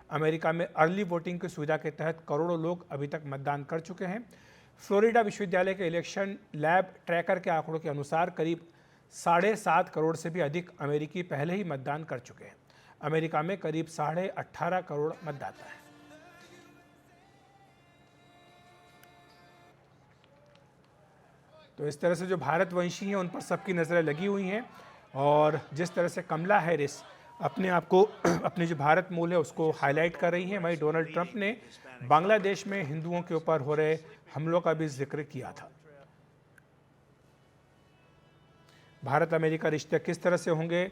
अमेरिका में अर्ली वोटिंग की सुविधा के तहत करोड़ों लोग अभी तक मतदान कर चुके हैं। फ्लोरिडा विश्वविद्यालय के इलेक्शन लैब ट्रैकर के आंकड़ों के अनुसार करीब 7.5 करोड़ से भी अधिक अमेरिकी पहले ही मतदान कर चुके हैं। अमेरिका में करीब 18.5 करोड़ मतदाता हैं। तो इस तरह से जो भारतवंशी हैं उन पर सबकी नज़रें लगी हुई हैं और जिस तरह से कमला हैरिस अपने आप को अपने जो भारत मूल है उसको हाईलाइट कर रही हैं, वहीं डोनाल्ड ट्रंप ने बांग्लादेश में हिंदुओं के ऊपर हो रहे हमलों का भी जिक्र किया था। भारत अमेरिका रिश्ते किस तरह से होंगे,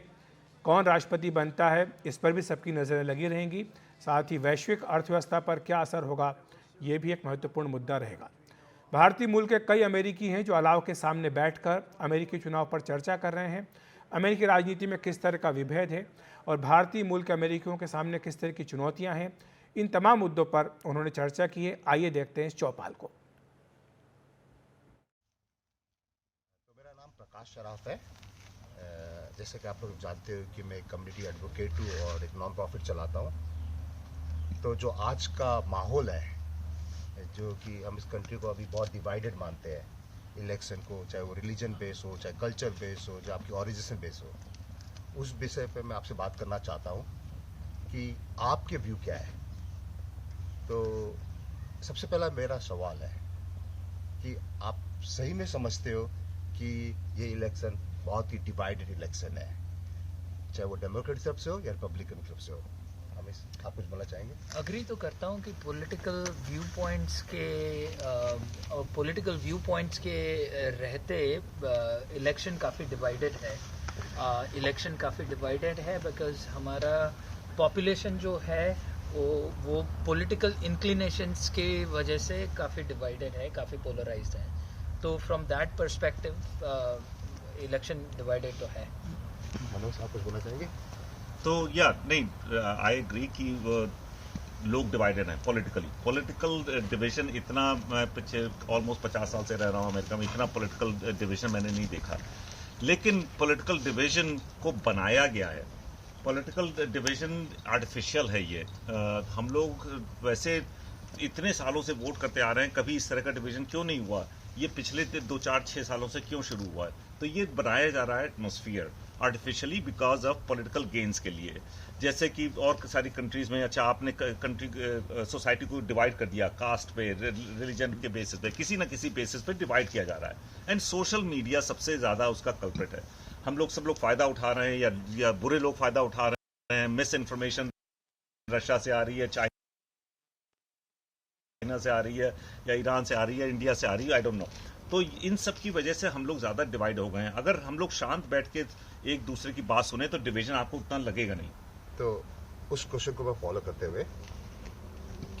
कौन राष्ट्रपति बनता है, इस पर भी सबकी नज़रें लगी रहेंगी। साथ ही वैश्विक अर्थव्यवस्था पर क्या असर होगा, ये भी एक महत्वपूर्ण मुद्दा रहेगा। भारतीय मूल के कई अमेरिकी हैं जो अलाव के सामने बैठकर अमेरिकी चुनाव पर चर्चा कर रहे हैं। अमेरिकी राजनीति में किस तरह का विभेद है और भारतीय मूल के अमेरिकियों के सामने किस तरह की चुनौतियां हैं, इन तमाम मुद्दों पर उन्होंने चर्चा की है। आइए देखते हैं इस चौपाल को। तो मेरा नाम प्रकाश शराफ है। जैसे कि आप लोग जानते हो कि मैं एक कम्युनिटी एडवोकेट हूँ और एक नॉन प्रॉफिट चलाता हूँ। तो जो आज का माहौल है जो कि हम इस कंट्री को अभी बहुत डिवाइडेड मानते हैं इलेक्शन को, चाहे वो रिलीजन बेस हो, चाहे कल्चर बेस हो, चाहे आपकी ओरिजिन बेस हो। उस विषय पे मैं आपसे बात करना चाहता हूँ कि आपके व्यू क्या है। तो सबसे पहला मेरा सवाल है कि आप सही में समझते हो कि ये इलेक्शन बहुत ही डिवाइडेड इलेक्शन है, चाहे वो डेमोक्रेट तरफ से हो या रिपब्लिकन तरफ से हो। आप कुछ बोलना चाहेंगे? अग्री तो करता हूँ कि पॉलिटिकल व्यू पॉइंट्स के रहते इलेक्शन काफ़ी डिवाइडेड है। इलेक्शन काफ़ी डिवाइडेड है बिकॉज हमारा पॉपुलेशन जो है वो पॉलिटिकल इंक्लिनेशंस के वजह से काफ़ी डिवाइडेड है, काफ़ी पोलराइज्ड है। तो from that perspective election divided तो है। मनोज, आप कुछ बोलना चाहेंगे? तो नहीं, आई एग्री कि लोग डिवाइडेड हैं पॉलिटिकल डिवीजन। इतना मैं पिछले ऑलमोस्ट 50 साल से रह रहा हूँ अमेरिका में, इतना पॉलिटिकल डिवीजन मैंने नहीं देखा। लेकिन पॉलिटिकल डिवीजन को बनाया गया है, पॉलिटिकल डिवीजन आर्टिफिशियल है ये। हम लोग वैसे इतने सालों से वोट करते आ रहे हैं, कभी इस तरह का डिवीजन क्यों नहीं हुआ? ये पिछले 2-4-6 सालों से क्यों शुरू हुआ है? तो ये बनाया जा रहा है atmosphere artificially because of political gains के लिए। जैसे कि और सारी कंट्रीज में, अच्छा आपने सोसाइटी को डिवाइड कर दिया कास्ट पे, रिलीजन के बेसिस पे, किसी न किसी बेसिस पे डिवाइड किया जा रहा है। एंड सोशल मीडिया सबसे ज्यादा उसका कल्प्रिट है। सब लोग फायदा उठा रहे हैं या बुरे लोग फायदा उठा रहे हैं। मिस इन्फॉर्मेशन रशिया से आ रही है, चाइना से आ रही है, या ईरान से आ रही है, इंडिया से आ रही है, आई डोंट नो। तो इन सब की वजह से हम लोग ज्यादा डिवाइड हो गए हैं। अगर हम लोग शांत बैठ के एक दूसरे की बात सुने तो डिवीजन आपको उतना लगेगा नहीं। तो उस क्वेश्चन को मैं फॉलो करते हुए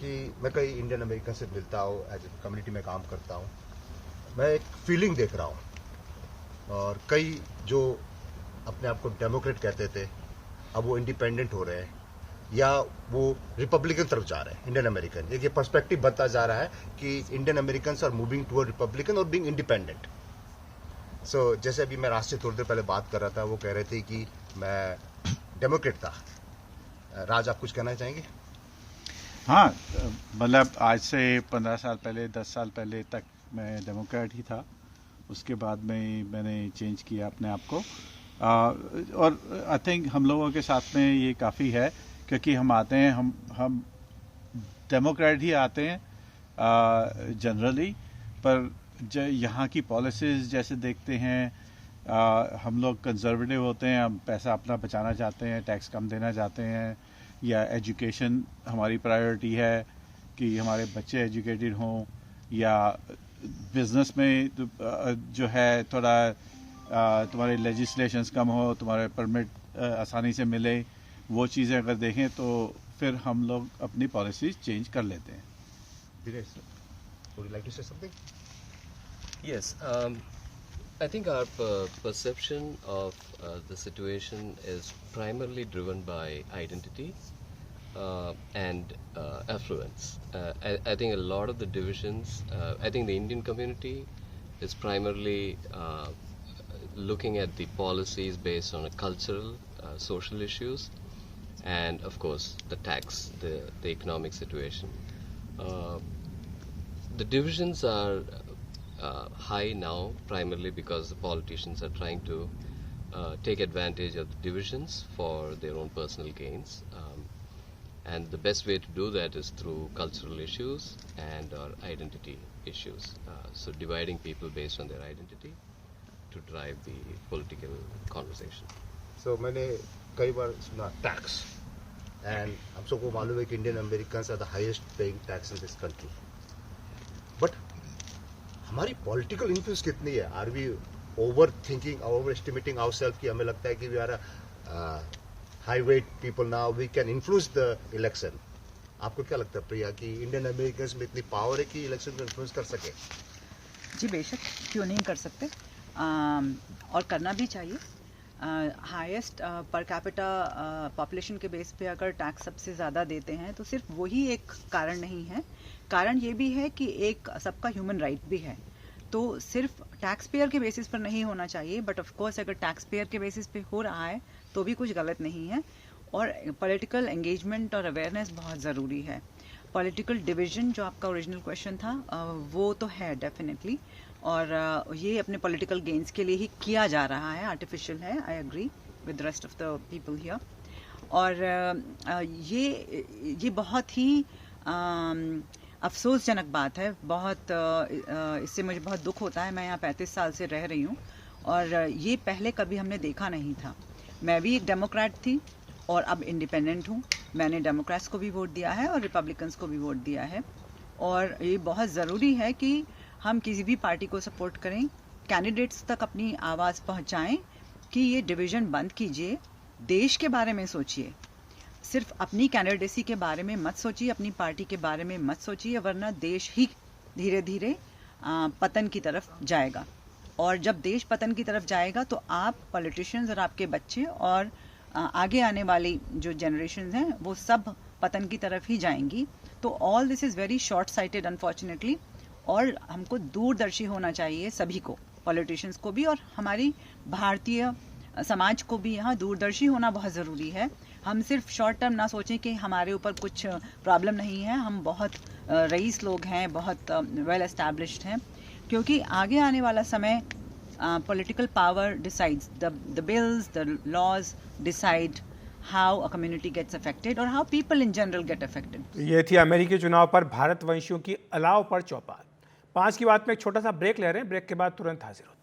कि मैं कई इंडियन अमेरिकन से मिलता हूँ, एज ए कम्युनिटी में काम करता हूँ, मैं एक फीलिंग देख रहा हूँ। और कई जो अपने आप को डेमोक्रेट कहते थे, अब वो इंडिपेंडेंट हो रहे हैं या वो रिपब्लिकन तरफ जा रहे हैं। इंडियन अमेरिकन एक ये पर्सपेक्टिव बनता जा रहा है कि Indian American are moving toward Republican और बीइंग इंडिपेंडेंट। सो जैसे अभी मैं राज से थोड़ी देर पहले बात कर रहा था, वो कह रहे थे कि मैं डेमोक्रेट था। राज, आप कुछ कहना चाहेंगे? हाँ, मतलब आज से 15 साल पहले, 10 साल पहले तक मैं डेमोक्रेट ही था। उसके बाद में मैंने चेंज किया अपने आप को। और आई थिंक हम लोगों के साथ में ये काफ़ी है, क्योंकि हम आते हैं, हम डेमोक्रेट ही आते हैं जनरली, पर यहाँ की पॉलिसीज़ जैसे देखते हैं, हम लोग कंजर्वेटिव होते हैं, हम पैसा अपना बचाना चाहते हैं, टैक्स कम देना चाहते हैं, या एजुकेशन हमारी प्रायोरिटी है कि हमारे बच्चे एजुकेटेड हों, या बिजनेस में जो है थोड़ा तुम्हारे लेजिस्लेशंस कम हो, तुम्हारे परमिट आसानी से मिले, वो चीज़ें अगर देखें तो फिर हम लोग अपनी पॉलिसीज चेंज कर लेते हैं। Dinesh, would you like to say something? Yes, I think our perception of the situation is primarily driven by identity and affluence. I think a lot of the divisions, I think the Indian community is primarily looking at the policies based on a cultural, social issues, and of course the tax, the economic situation. The divisions are high now primarily because the politicians are trying to take advantage of the divisions for their own personal gains, and the best way to do that is through cultural issues and or identity issues. So dividing people based on their identity to drive the political conversation. So मैंने कई बार सुना tax, and हम सबको मालूम है कि Indian Americans are the highest paying tax in this country, but हमारी political influence कितनी है? Are we over thinking, over estimating ourself कि हमें लगता है कि we are high weight people now, we can influence the election? आपको क्या लगता है प्रिया कि इंडियन अमेरिकन्स में इतनी पावर है कि इलेक्शन को इन्फ्लुएंस कर सके? जी बेशक, क्यों नहीं कर सकते, और करना भी चाहिए। हाईएस्ट पर कैपिटा पॉपुलेशन के बेस पे अगर टैक्स सबसे ज़्यादा देते हैं तो सिर्फ वही एक कारण नहीं है, कारण ये भी है कि एक सबका ह्यूमन राइट भी है। तो सिर्फ टैक्स पेयर के बेसिस पर नहीं होना चाहिए, बट ऑफ कोर्स अगर टैक्स पेयर के बेसिस पे हो रहा है तो भी कुछ गलत नहीं है, और पॉलिटिकल एंगेजमेंट और अवेयरनेस बहुत ज़रूरी है। पॉलिटिकल डिवीजन जो आपका ओरिजिनल क्वेश्चन था वो तो है डेफिनेटली, और ये अपने पॉलिटिकल गेन्स के लिए ही किया जा रहा है, आर्टिफिशियल है, I agree with rest of the people here. और ये बहुत ही अफसोसजनक बात है, बहुत इससे मुझे बहुत दुख होता है। मैं यहाँ 35 साल से रह रही हूँ और ये पहले कभी हमने देखा नहीं था। मैं भी एक डेमोक्रेट थी और अब इंडिपेंडेंट हूँ। मैंने डेमोक्रेट्स को भी वोट दिया है और रिपब्लिकन्स को भी वोट दिया है, और ये बहुत ज़रूरी है कि हम किसी भी पार्टी को सपोर्ट करें, कैंडिडेट्स तक अपनी आवाज़ पहुँचाएं कि ये डिवीज़न बंद कीजिए, देश के बारे में सोचिए, सिर्फ अपनी कैंडिडेसी के बारे में मत सोचिए, अपनी पार्टी के बारे में मत सोचिए, वरना देश ही धीरे धीरे पतन की तरफ जाएगा। और जब देश पतन की तरफ जाएगा तो आप पॉलिटिशियंस और आपके बच्चे और आगे आने वाली जो जनरेशन हैं वो सब पतन की तरफ ही जाएंगी। तो all this is very short sighted unfortunately, और हमको दूरदर्शी होना चाहिए सभी को, पॉलिटिशियंस को भी और हमारी भारतीय समाज को भी यहाँ दूरदर्शी होना बहुत ज़रूरी है। हम सिर्फ शॉर्ट टर्म ना सोचें कि हमारे ऊपर कुछ प्रॉब्लम नहीं है, हम बहुत रईस लोग हैं, बहुत वेल एस्टैब्लिश्ड हैं, क्योंकि आगे आने वाला समय political power decides, the bills, the laws decide how a community gets affected और how people in general get affected. ये थी अमेरिकी चुनाव पर भारतवंशियों की अलाव पर चौपाल। 5 की बात में एक छोटा सा ब्रेक ले रहे हैं, ब्रेक के बाद तुरंत हाजिर होते हैं।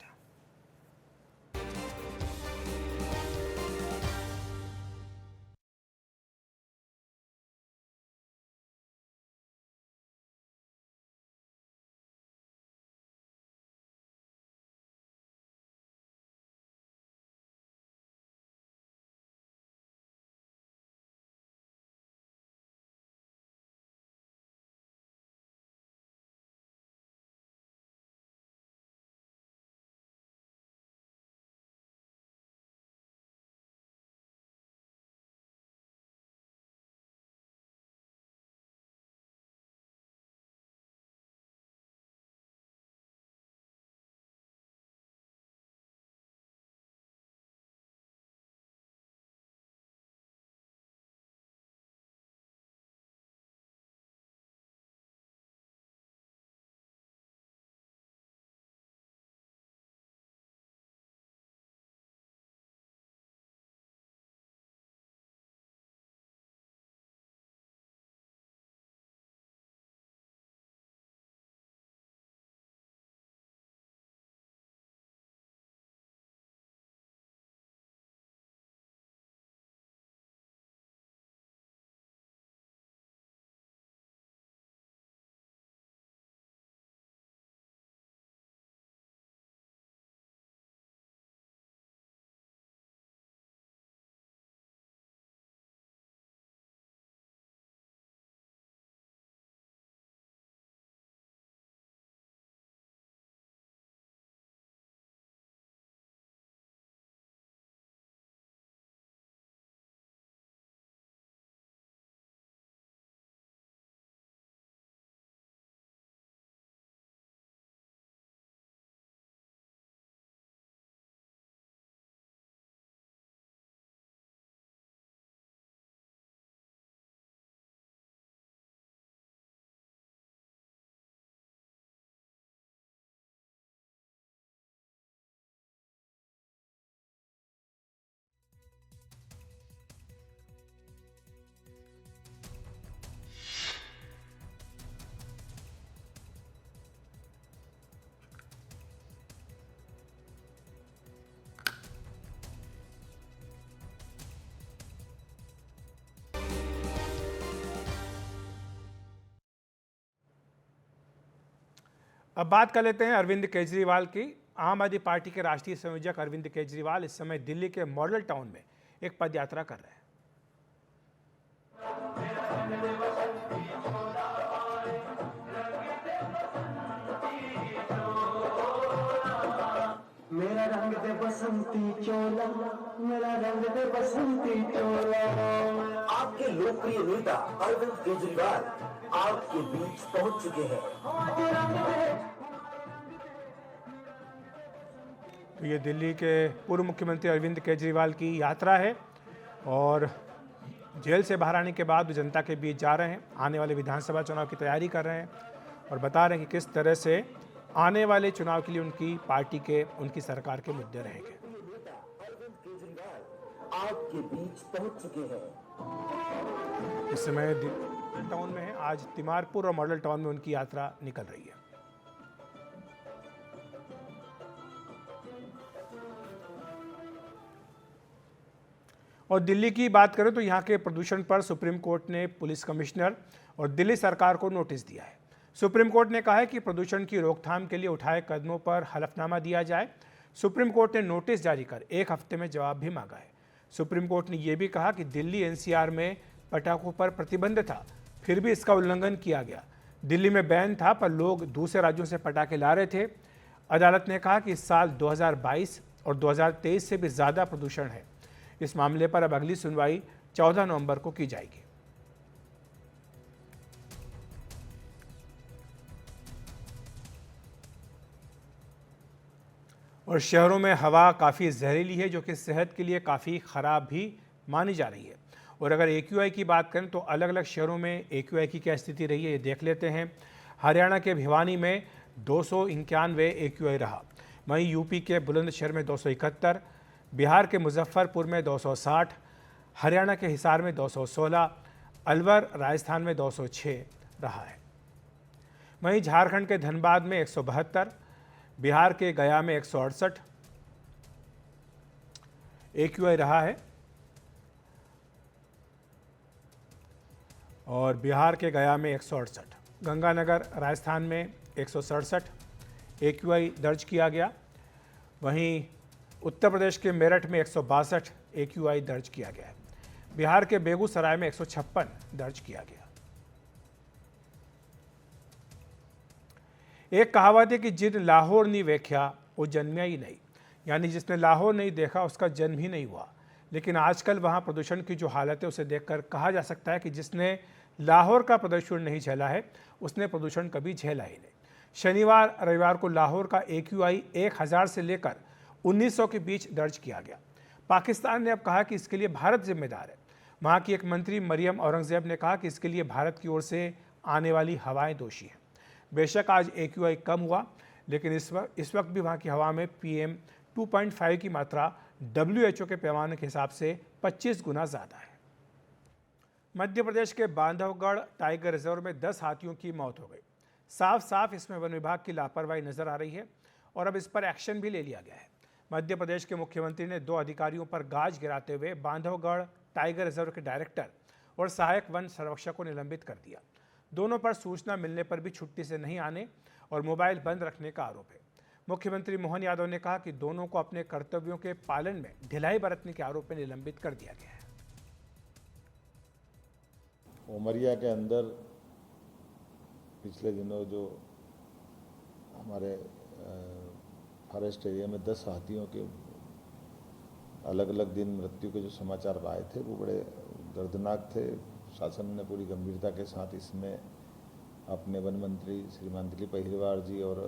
अब बात कर लेते हैं अरविंद केजरीवाल की। आम आदमी पार्टी के राष्ट्रीय संयोजक अरविंद केजरीवाल इस समय दिल्ली के मॉडल टाउन में एक पदयात्रा कर रहे हैं। मेरा रंग दे बसंती चोला, मेरा रंग दे बसंती चोला। आपके लोकप्रिय नेता अरविंद केजरीवाल आपके बीच पहुंच चुके हैं। तो ये दिल्ली के पूर्व मुख्यमंत्री अरविंद केजरीवाल की यात्रा है और जेल से बाहर आने के बाद वो जनता के बीच जा रहे हैं, आने वाले विधानसभा चुनाव की तैयारी कर रहे हैं और बता रहे हैं कि किस तरह से आने वाले चुनाव के लिए उनकी पार्टी के, उनकी सरकार के मुद्दे रहेंगे। आपके बीच पहुंच चुके हैं। इस समय मॉडल टाउन में है, आज तिमारपुर और मॉडल टाउन में उनकी यात्रा निकल रही है। और दिल्ली की बात करें तो यहाँ के प्रदूषण पर सुप्रीम कोर्ट ने पुलिस कमिश्नर और दिल्ली सरकार को नोटिस दिया है। सुप्रीम कोर्ट ने कहा है कि प्रदूषण की रोकथाम के लिए उठाए कदमों पर हलफनामा दिया जाए। सुप्रीम कोर्ट ने नोटिस जारी कर 1 हफ्ते में जवाब भी मांगा है। सुप्रीम कोर्ट ने यह भी कहा कि दिल्ली एनसीआर में पटाखों पर प्रतिबंध था, फिर भी इसका उल्लंघन किया गया। दिल्ली में बैन था पर लोग दूसरे राज्यों से पटाखे ला रहे थे। अदालत ने कहा कि इस साल 2022 और 2023 से भी ज़्यादा प्रदूषण है। इस मामले पर अब अगली सुनवाई 14 नवंबर को की जाएगी। और शहरों में हवा काफ़ी जहरीली है, जो कि सेहत के लिए काफ़ी ख़राब भी मानी जा रही है। और अगर AQI की बात करें तो अलग अलग शहरों में AQI की क्या स्थिति रही है, ये देख लेते हैं। हरियाणा के भिवानी में 291 AQI रहा, वहीं यूपी के बुलंदशहर में 271, बिहार के मुजफ्फरपुर में 260, हरियाणा के हिसार में 216, अलवर राजस्थान में 206 रहा है। वहीं झारखंड के धनबाद में 172, बिहार के गया में 168 AQI रहा है और बिहार के गया में 168, गंगानगर राजस्थान में 167 AQI दर्ज किया गया। वहीं उत्तर प्रदेश के मेरठ में 162 AQI दर्ज किया गया है। बिहार के बेगूसराय में 156 दर्ज किया गया। एक कहावत है कि जिन लाहौर नहीं वेख्या वो जन्मिया ही नहीं, यानी जिसने लाहौर नहीं देखा उसका जन्म ही नहीं हुआ। लेकिन आजकल वहाँ प्रदूषण की जो हालत है उसे देखकर कहा जा सकता है कि जिसने लाहौर का प्रदूषण नहीं झेला है उसने प्रदूषण कभी झेला ही नहीं। शनिवार रविवार को लाहौर का AQI 1000 से लेकर 1900 के बीच दर्ज किया गया। पाकिस्तान ने अब कहा कि इसके लिए भारत जिम्मेदार है। वहाँ की एक मंत्री मरियम औरंगजेब ने कहा कि इसके लिए भारत की ओर से आने वाली हवाएं दोषी हैं। बेशक आज AQI कम हुआ, लेकिन इस वक्त भी वहाँ की हवा में PM 2.5 की मात्रा WHO के पैमाने के हिसाब से 25 गुना ज़्यादा है। मध्य प्रदेश के बांधवगढ़ टाइगर रिजर्व में 10 हाथियों की मौत हो गई। साफ साफ इसमें वन विभाग की लापरवाही नजर आ रही है और अब इस पर एक्शन भी ले लिया गया है। मध्य प्रदेश के मुख्यमंत्री ने 2 अधिकारियों पर गाज गिराते हुए बांधवगढ़ टाइगर रिजर्व के डायरेक्टर और सहायक वन संरक्षक को निलंबित कर दिया। दोनों पर सूचना मिलने पर भी छुट्टी से नहीं आने और मोबाइल बंद रखने का आरोप है। मुख्यमंत्री मोहन यादव ने कहा कि दोनों को अपने कर्तव्यों के पालन में ढिलाई बरतने के आरोप में निलंबित कर दिया गया है। उमरिया के अंदर पिछले दिनों जो हमारे फॉरेस्ट एरिया में 10 हाथियों के अलग अलग दिन मृत्यु के जो समाचार आए थे वो बड़े दर्दनाक थे। शासन ने पूरी गंभीरता के साथ इसमें अपने वन मंत्री श्रीमान दिलीप अहिरवार जी और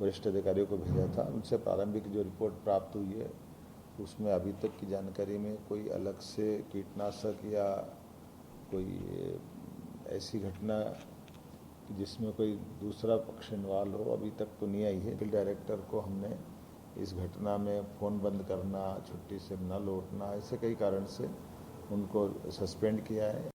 वरिष्ठ अधिकारियों को भेजा था। उनसे प्रारंभिक जो रिपोर्ट प्राप्त हुई है उसमें अभी तक की जानकारी में कोई अलग से कीटनाशक या कोई ऐसी घटना जिसमें कोई दूसरा पक्ष इन्वॉल्व हो अभी तक तो नहीं आई है। फील्ड डायरेक्टर को हमने इस घटना में फ़ोन बंद करना, छुट्टी से न लौटना, ऐसे कई कारण से उनको सस्पेंड किया है।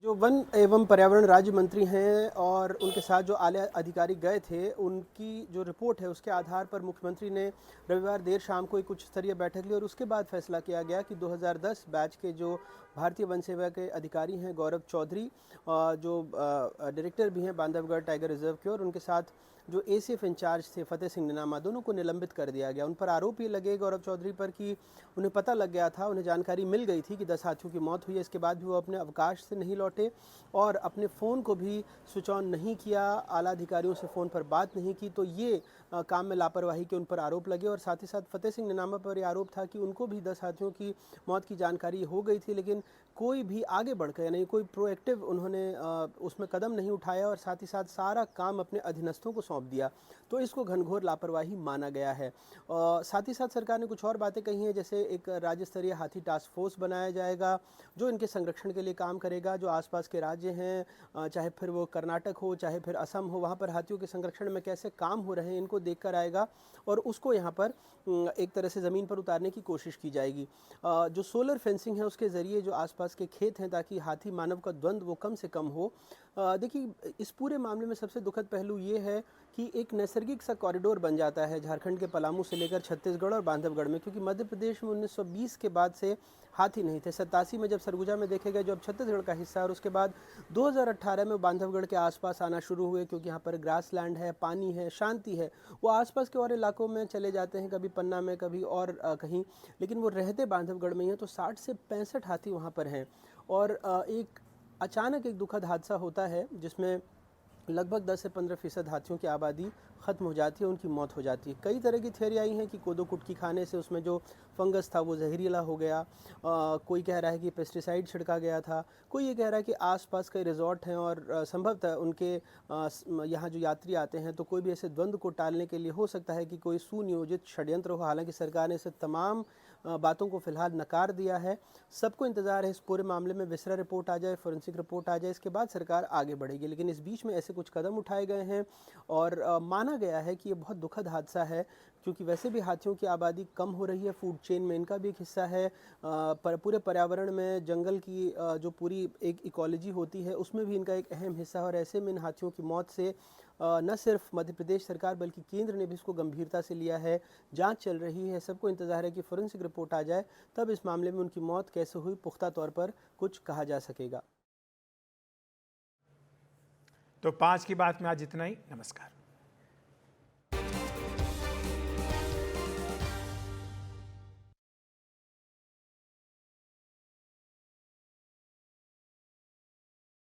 जो वन एवं पर्यावरण राज्य मंत्री हैं और उनके साथ जो आला अधिकारी गए थे, उनकी जो रिपोर्ट है उसके आधार पर मुख्यमंत्री ने रविवार देर शाम को एक उच्च स्तरीय बैठक ली और उसके बाद फैसला किया गया कि 2010 बैच के जो भारतीय वन सेवा के अधिकारी हैं गौरव चौधरी, जो डायरेक्टर भी हैं बांधवगढ़ टाइगर रिजर्व के, और उनके साथ जो ACF इंचार्ज थे फतेह सिंह निनामा, दोनों को निलंबित कर दिया गया। उन पर आरोप ये लगे गौरव चौधरी पर कि उन्हें पता लग गया था, उन्हें जानकारी मिल गई थी कि 10 हाथियों की मौत हुई है। इसके बाद भी वो अपने अवकाश से नहीं लौटे और अपने फ़ोन को भी स्विच ऑन नहीं किया, आला अधिकारियों से फ़ोन पर बात नहीं की। तो ये काम में लापरवाही के उन पर आरोप लगे और साथ ही साथ फतेह सिंह निनामा पर ये आरोप था कि उनको भी 10 हाथियों की मौत की जानकारी हो गई थी, लेकिन कोई भी आगे बढ़कर यानी कोई प्रोएक्टिव उन्होंने उसमें कदम नहीं उठाया और साथ ही साथ सारा काम अपने अधीनस्थों को सौंप दिया, तो इसको घनघोर लापरवाही माना गया है। साथ ही साथ सरकार ने कुछ और बातें कही हैं, जैसे एक राज्य स्तरीय हाथी टास्क फोर्स बनाया जाएगा जो इनके संरक्षण के लिए काम करेगा। जो आसपास के राज्य हैं, चाहे फिर वो कर्नाटक हो चाहे फिर असम हो, वहाँ पर हाथियों के संरक्षण में कैसे काम हो रहे हैं इनको देख कर आएगा और उसको यहाँ पर एक तरह से ज़मीन पर उतारने की कोशिश की जाएगी। जो सोलर फेंसिंग है उसके ज़रिए जो आसपास के खेत हैं, ताकि हाथी मानव का द्वंद्व वो कम से कम हो। देखिए, इस पूरे मामले में सबसे दुखद पहलू ये है कि एक नैसर्गिक सा कॉरिडोर बन जाता है झारखंड के पलामू से लेकर छत्तीसगढ़ और बांधवगढ़ में, क्योंकि मध्य प्रदेश में 1920 के बाद से हाथी नहीं थे। 87 में जब सरगुजा में देखे गए जो अब छत्तीसगढ़ का हिस्सा है, और उसके बाद 2018 में बांधवगढ़ के आसपास आना शुरू हुए, क्योंकि यहाँ पर ग्रास लैंड है, पानी है, शांति है। वो आसपास के और इलाकों में चले जाते हैं, कभी पन्ना में कभी और कहीं, लेकिन वो रहते बांधवगढ़ में ही हैं। तो 60 से 65 हाथी वहाँ पर हैं और एक अचानक एक दुखद हादसा होता है जिसमें लगभग 10 से 15% हाथियों की आबादी ख़त्म हो जाती है, उनकी मौत हो जाती है। कई तरह की थ्योरी आई हैं कि कोदो कुटकी खाने से उसमें जो फंगस था वो जहरीला हो गया। कोई कह रहा है कि पेस्टिसाइड छिड़का गया था। कोई ये कह रहा है कि आसपास कई रिजॉर्ट हैं और संभवतः उनके यहाँ जो यात्री आते हैं, तो कोई भी ऐसे द्वंद्व को टालने के लिए हो सकता है कि कोई सुनियोजित षड्यंत्र हो। हालांकि सरकार ने इसे तमाम बातों को फिलहाल नकार दिया है। सबको इंतज़ार है इस पूरे मामले में विसरा रिपोर्ट आ जाए, फोरेंसिक रिपोर्ट आ जाए, इसके बाद सरकार आगे बढ़ेगी। लेकिन इस बीच में ऐसे कुछ कदम उठाए गए हैं और माना गया है कि ये बहुत दुखद हादसा है, क्योंकि वैसे भी हाथियों की आबादी कम हो रही है, फूड चेन में इनका भी एक हिस्सा है। पूरे पर्यावरण में जंगल की जो पूरी एक इकोलॉजी होती है उसमें भी इनका एक अहम हिस्सा है। और ऐसे में इन हाथियों की मौत से न सिर्फ मध्य प्रदेश सरकार बल्कि केंद्र ने भी इसको गंभीरता से लिया है। जांच चल रही है, सबको इंतजार है कि फोरेंसिक रिपोर्ट आ जाए, तब इस मामले में उनकी मौत कैसे हुई पुख्ता तौर पर कुछ कहा जा सकेगा। तो 5 की बात में आज इतना ही। नमस्कार।